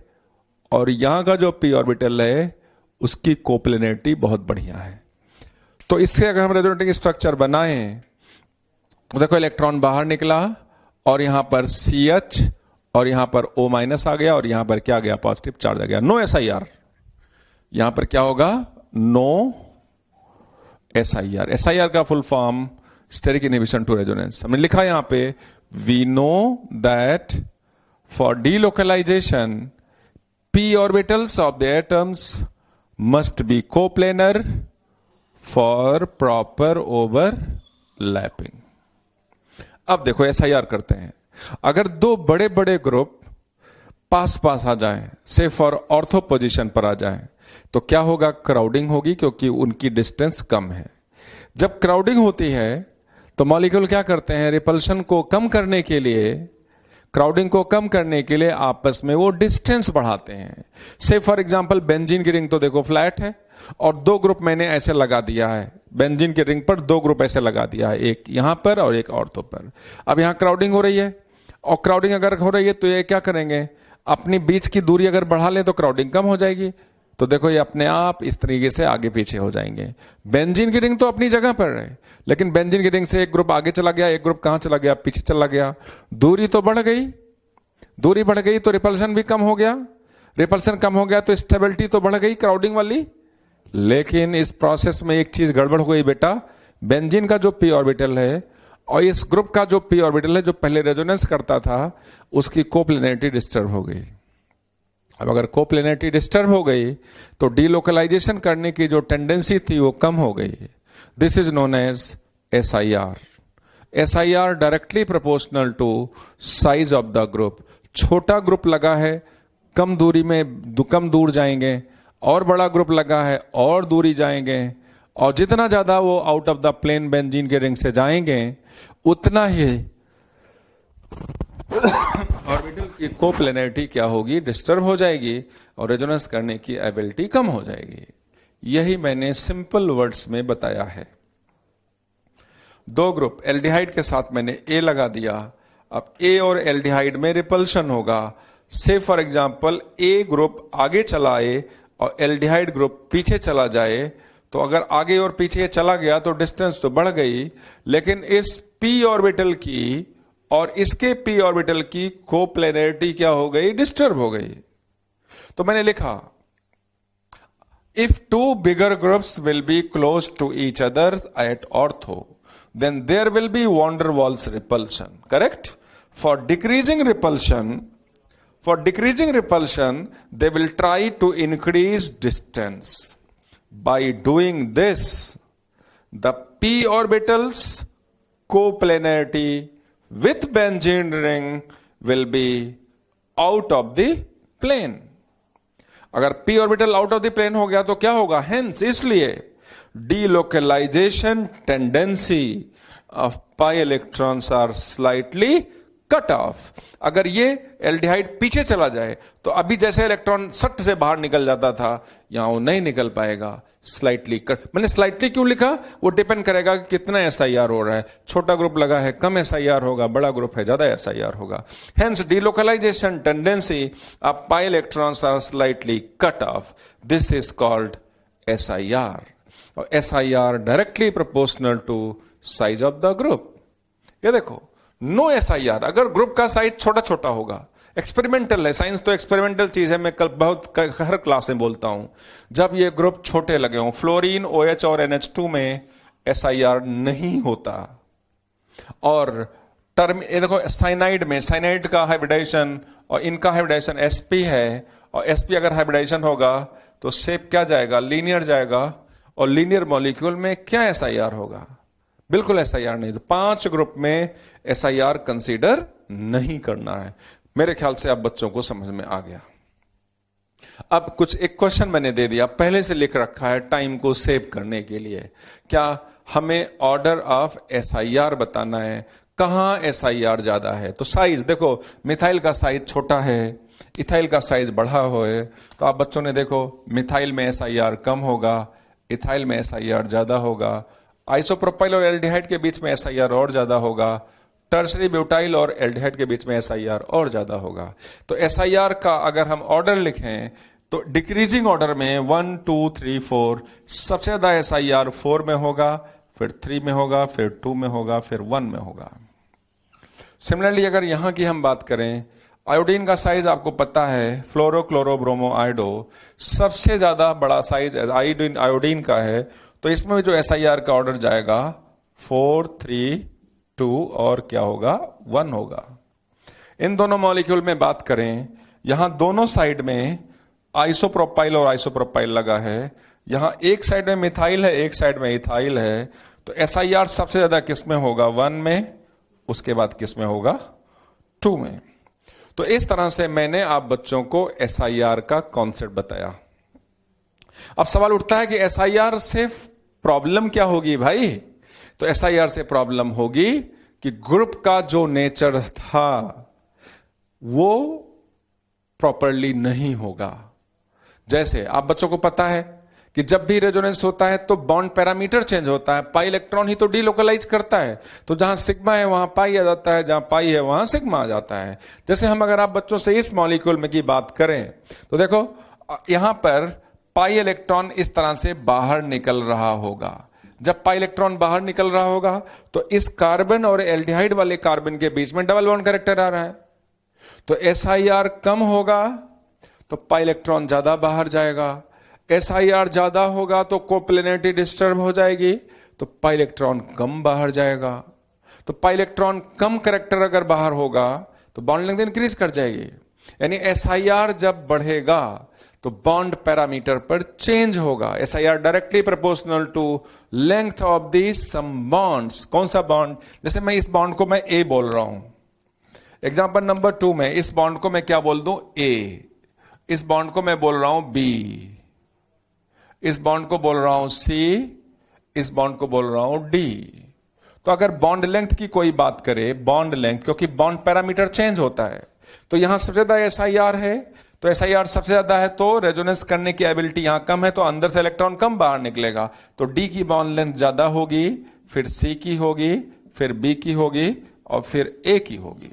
और यहां का जो p ऑर्बिटल है, उसकी कोप्लेनरिटी बहुत बढ़िया है। तो इससे अगर हम रेजोनेटिंग स्ट्रक्चर बनाएं तो देखो इलेक्ट्रॉन बाहर निकला और यहां पर CH और यहां पर O- आ गया और यहां पर क्या गया? पॉजिटिव चार्ज आ गया। No SIR। यहां पर क्या होगा? No SIR। SIR का full form steric inhibition to resonance. हमने लिखा यहां पे, we know that for delocalization p orbitals of the atoms must be coplanar for proper overlapping. अब देखो SIR करते हैं। अगर दो बड़े बड़े ग्रुप पास पास आ जाएं, से फॉर ऑर्थो पोजीशन पर आ जाएं, तो क्या होगा? क्राउडिंग होगी, क्योंकि उनकी डिस्टेंस कम है। जब क्राउडिंग होती है तो मॉलिक्यूल क्या करते हैं? रिपल्शन को कम करने के लिए, क्राउडिंग को कम करने के लिए आपस में वो डिस्टेंस बढ़ाते हैं। से फॉर एग्जांपल बेंजीन की रिंग तो देखो फ्लैट है और दो ग्रुप मैंने ऐसे लगा दिया है। बेंजीन की रिंग पर दो ग्रुप ऐसे लगा दिया है, एक यहां पर और एक ऑर्थो पर। अब यहां क्राउडिंग हो रही है, और क्राउडिंग अगर हो रही है तो ये क्या करेंगे? अपनी बीच की दूरी अगर बढ़ा लें तो क्राउडिंग कम हो जाएगी। तो देखो ये अपने आप इस तरीके से आगे पीछे हो जाएंगे। बेंजीन की रिंग तो अपनी जगह पर है, लेकिन बेंजीन की रिंग से एक ग्रुप आगे चला गया, एक ग्रुप कहां चला गया? पीछे चला गया। दूरी तो बढ़ गई, दूरी बढ़ गई तो रिपल्शन भी कम हो गया। रिपल्शन कम हो गया तो स्टेबिलिटी तो बढ़ गई क्राउडिंग वाली। लेकिन इस प्रोसेस में एक चीज गड़बड़ हो गई बेटा। बेंजीन का जो p ऑर्बिटल है और इस ग्रुप का जो p ऑर्बिटल है, जो पहले रेजोनेंस करता था, उसकी कोप्लेनरिटी डिस्टर्ब हो गई। अब अगर कोप्लेनरिटी डिस्टर्ब हो गई तो डीलोकलाइजेशन करने की जो टेंडेंसी थी वो कम हो गई। This is known as SIR। SIR directly proportional to size of the group. छोटा ग्रुप लगा है, कम दूरी में कम दूर जाएंगे, और बड़ा ग्रुप लगा है और दूरी जाएंगे, और जितना ज्यादा वो out of the plane benzene के रिंग से जाएंगे उतना ही ऑर्बिटल की कोप्लेनरिटी क्या होगी? डिस्टर्ब हो जाएगी और रेजोनेंस करने की एबिलिटी कम हो जाएगी। यही मैंने सिंपल वर्ड्स में बताया है। दो ग्रुप एल्डिहाइड के साथ मैंने A लगा दिया। अब A और एल्डिहाइड में रिपल्शन होगा। से फॉर एग्जांपल A ग्रुप आगे चला आए और एल्डिहाइड ग्रुप पीछे चला जाए, तो अगर आगे और पीछे चला गया तो डिस्टेंस तो बढ़ गई, लेकिन इस p ऑर्बिटल की और इसके p ऑर्बिटल की कोप्लेनरिटी क्या हो गई? डिस्टर्ब हो गई। तो मैंने लिखा if two bigger groups will be close to each other at ortho, then there will be van der Waals repulsion. Correct? For decreasing repulsion, they will try to increase distance. By doing this, the p orbitals coplanarity with benzene ring will be out of the plane. अगर p orbital out of the plane हो गया तो क्या होगा? Hence इसलिए delocalization tendency of pi electrons are slightly cut off. अगर ये aldehyde पीछे चला जाए तो अभी जैसे इलेक्ट्रॉन सट से बाहर निकल जाता था, यहां वो नहीं निकल पाएगा, स्लाइटली कट। मैंने स्लाइटली क्यों लिखा? वो डिपेंड करेगा कि कितना SIR हो रहा है। छोटा ग्रुप लगा है कम SIR होगा, बड़ा ग्रुप है ज्यादा SIR होगा। Hence delocalization tendency of pi electrons are slightly cut off. This is called SIR. SIR directly proportional to size of the group. ये देखो, नो SIR अगर ग्रुप का साइज छोटा छोटा होगा, एक्सपेरिमेंटल है, साइंस तो एक्सपेरिमेंटल चीज है, मैं कल बहुत हर क्लास में बोलता हूं। जब ये ग्रुप छोटे लगे हों, फ्लोरीन OH और NH2 में SIR नहीं होता। और टर्म ये देखो, साइनाइड में, साइनाइड का हाइब्रिडाइजेशन और इनका हाइब्रिडाइजेशन sp है, और sp अगर हाइब्रिडाइजेशन होगा तो शेप क्या जाएगा? लीनियर जाएगा। और लीनियर मॉलिक्यूल में क्या SIR होगा? बिल्कुल SIR नहीं। तो 5 ग्रुप में SIR कंसीडर नहीं करना है। मेरे ख्याल से आप बच्चों को समझ में आ गया। अब कुछ एक क्वेश्चन मैंने दे दिया, पहले से लिख रखा है टाइम को सेव करने के लिए। क्या हमें ऑर्डर ऑफ SIR बताना है, कहां SIR ज्यादा है? तो साइज देखो, मिथाइल का साइज छोटा है, इथाइल का साइज बढ़ा है। तो आप बच्चों ने देखो, मिथाइल में SIR कम होगा, इथाइल में SIR ज्यादा होगा, आइसोप्रोपाइल और एल्डिहाइड के बीच में SIR और ज्यादा होगा, टर्सरी ब्यूटाइल और एल्डिहाइड के बीच में SIR और ज्यादा होगा। तो SIR का अगर हम ऑर्डर लिखें तो डिक्रीजिंग ऑर्डर में 1 2 3 4, सबसे ज्यादा SIR 4 में होगा, फिर 3 में होगा, फिर 2 में होगा, फिर 1 में होगा। सिमिलरली अगर यहां की हम बात करें, आयोडीन का साइज आपको पता है, फ्लोरो क्लोरो ब्रोमो आयोडो, सबसे ज्यादा बड़ा साइज आयोडीन का है। तो इसमें भी जो SIR का ऑर्डर जाएगा 4 3 2 और क्या होगा? 1 होगा। इन दोनों मॉलिक्यूल में बात करें, यहां दोनों साइड में आइसोप्रोपाइल और आइसोप्रोपाइल लगा है, यहां एक साइड में मिथाइल है, एक साइड में इथाइल है। तो SIR सबसे ज्यादा किस में होगा? 1 में, उसके बाद किस में होगा? 2 में। तो इस तरह से मैंने आप बच्चों को SIR का कॉन्सेप्ट बताया। अब सवाल उठता है कि SIR से प्रॉब्लम क्या होगी भाई? तो SIR से प्रॉब्लम होगी कि ग्रुप का जो नेचर था वो प्रॉपरली नहीं होगा। जैसे आप बच्चों को पता है कि जब भी रेजोनेंस होता है तो बॉन्ड पैरामीटर चेंज होता है, पाई इलेक्ट्रॉन ही तो डीलोकलाइज करता है। तो जहां सिग्मा है वहां पाई आ जाता है, जहां पाई है वहां सिग्मा आ जाता है। जैसे हम अगर आप बच्चों से इस मॉलिक्यूल में की बात करें तो देखो, यहां पर पाई इलेक्ट्रॉन इस तरह से बाहर निकल रहा होगा। जब पाई इलेक्ट्रॉन बाहर निकल रहा होगा तो इस कार्बन और एल्डिहाइड वाले कार्बन के बीच में डबल बॉन्ड कैरेक्टर आ रहा है। तो SIR कम होगा तो पाई इलेक्ट्रॉन ज्यादा बाहर जाएगा, SIR ज्यादा होगा तो कोप्लेनरिटी डिस्टर्ब हो जाएगी, तो पाई इलेक्ट्रॉन कम बाहर जाएगा। तो पाई इलेक्ट्रॉन कम कैरेक्टर अगर बाहर होगा तो बॉन्ड लेंथ इंक्रीज कर जाएगी। यानी SIR जब बढ़ेगा तो बॉन्ड पैरामीटर पर चेंज होगा। SIR directly proportional to length of the some bonds. कौन सा बॉन्ड? जैसे मैं इस बॉन्ड को मैं A बोल रहा हूं, एग्जांपल नंबर 2 में इस बॉन्ड को मैं क्या बोल दूं? A। इस बॉन्ड को मैं बोल रहा हूं B, इस बॉन्ड को बोल रहा हूं C, इस बॉन्ड को बोल रहा हूं D। तो अगर बॉन्ड लेंथ की कोई बात करे, बॉन्ड लेंथ, क्योंकि बॉन्ड पैरामीटर चेंज होता है, तो यहां सबसे ज्यादा SIR है, तो SIR सबसे ज्यादा है तो रेजोनेंस करने की एबिलिटी यहां कम है, तो अंदर से इलेक्ट्रॉन कम बाहर निकलेगा। तो D की बॉन्ड लेंथ ज्यादा होगी, फिर C की होगी, फिर B की होगी और फिर A की होगी।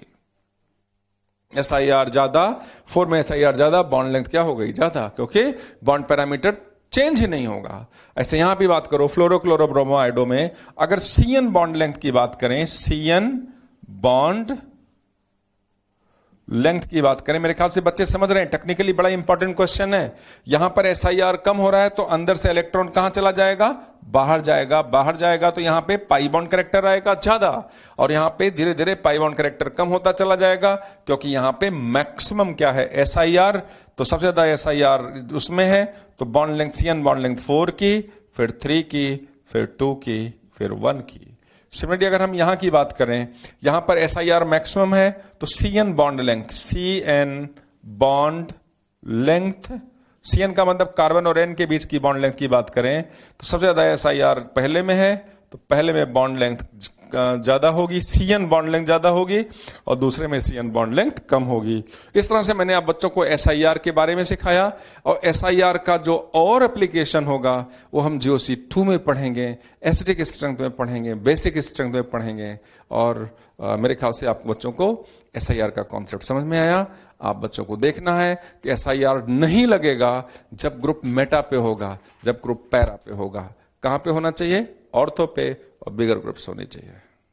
SIR ज्यादा, 4 में SIR ज्यादा, बॉन्ड लेंथ क्या हो गई? ज्यादा, क्योंकि बॉन्ड पैरामीटर चेंज ही नहीं होगा। ऐसे यहां भी बात करो फ्लोरोक्लोरोब्रोमोआइडो में, अगर CN बॉन्ड लेंथ की बात करें, CN बॉन्ड लेंथ की बात करें, मेरे ख्याल से बच्चे समझ रहे हैं, टेक्निकली बड़ा इंपॉर्टेंट क्वेश्चन है। यहां पर SIR कम हो रहा है तो अंदर से इलेक्ट्रॉन कहां चला जाएगा? बाहर जाएगा। बाहर जाएगा तो यहां पे पाई बॉन्ड कैरेक्टर आएगा ज्यादा, और यहां पे धीरे धीरे पाई बॉन्ड कैरेक्टर कम होता चला जाएगा, क्योंकि यहां पे मैक्सिमम क्या है? SIR। तो सबसे ज्यादा SIR उसमें है, तो bond length CN bond length 4 की, फिर 3 की, फिर 2 की, फिर 1 की। सिमिलरली अगर हम यहां की बात करें, यहां पर SIR मैक्सिमम है, तो CN bond length, CN bond length, CN का मतलब कार्बन और N के बीच की बॉन्ड लेंथ की बात करें, तो सबसे ज्यादा SIR पहले में है, तो पहले में बॉन्ड लेंथ ज्यादा होगी, CN बॉन्ड लेंथ ज्यादा होगी, और दूसरे में CN बॉन्ड लेंथ कम होगी। इस तरह से मैंने आप बच्चों को SIR के बारे में सिखाया, और SIR का जो और एप्लीकेशन होगा वो हम GOC2 में पढ़ेंगे, एसिडिक स्ट्रेंथ में पढ़ेंगे, बेसिक स्ट्रेंथ में पढ़ेंगे, और मेरे ख्याल से आप बच्चों को SIR का कॉन्सेप्ट समझ में आया। आप बच्चों को देखना है कि SIR नहीं लगेगा जब ग्रुप मेटा पे होगा, जब ग्रुप पैरा पे होगा। कहां पे होना चाहिए? ऑर्थो पे, और बिगर ग्रुप्स होने चाहिए।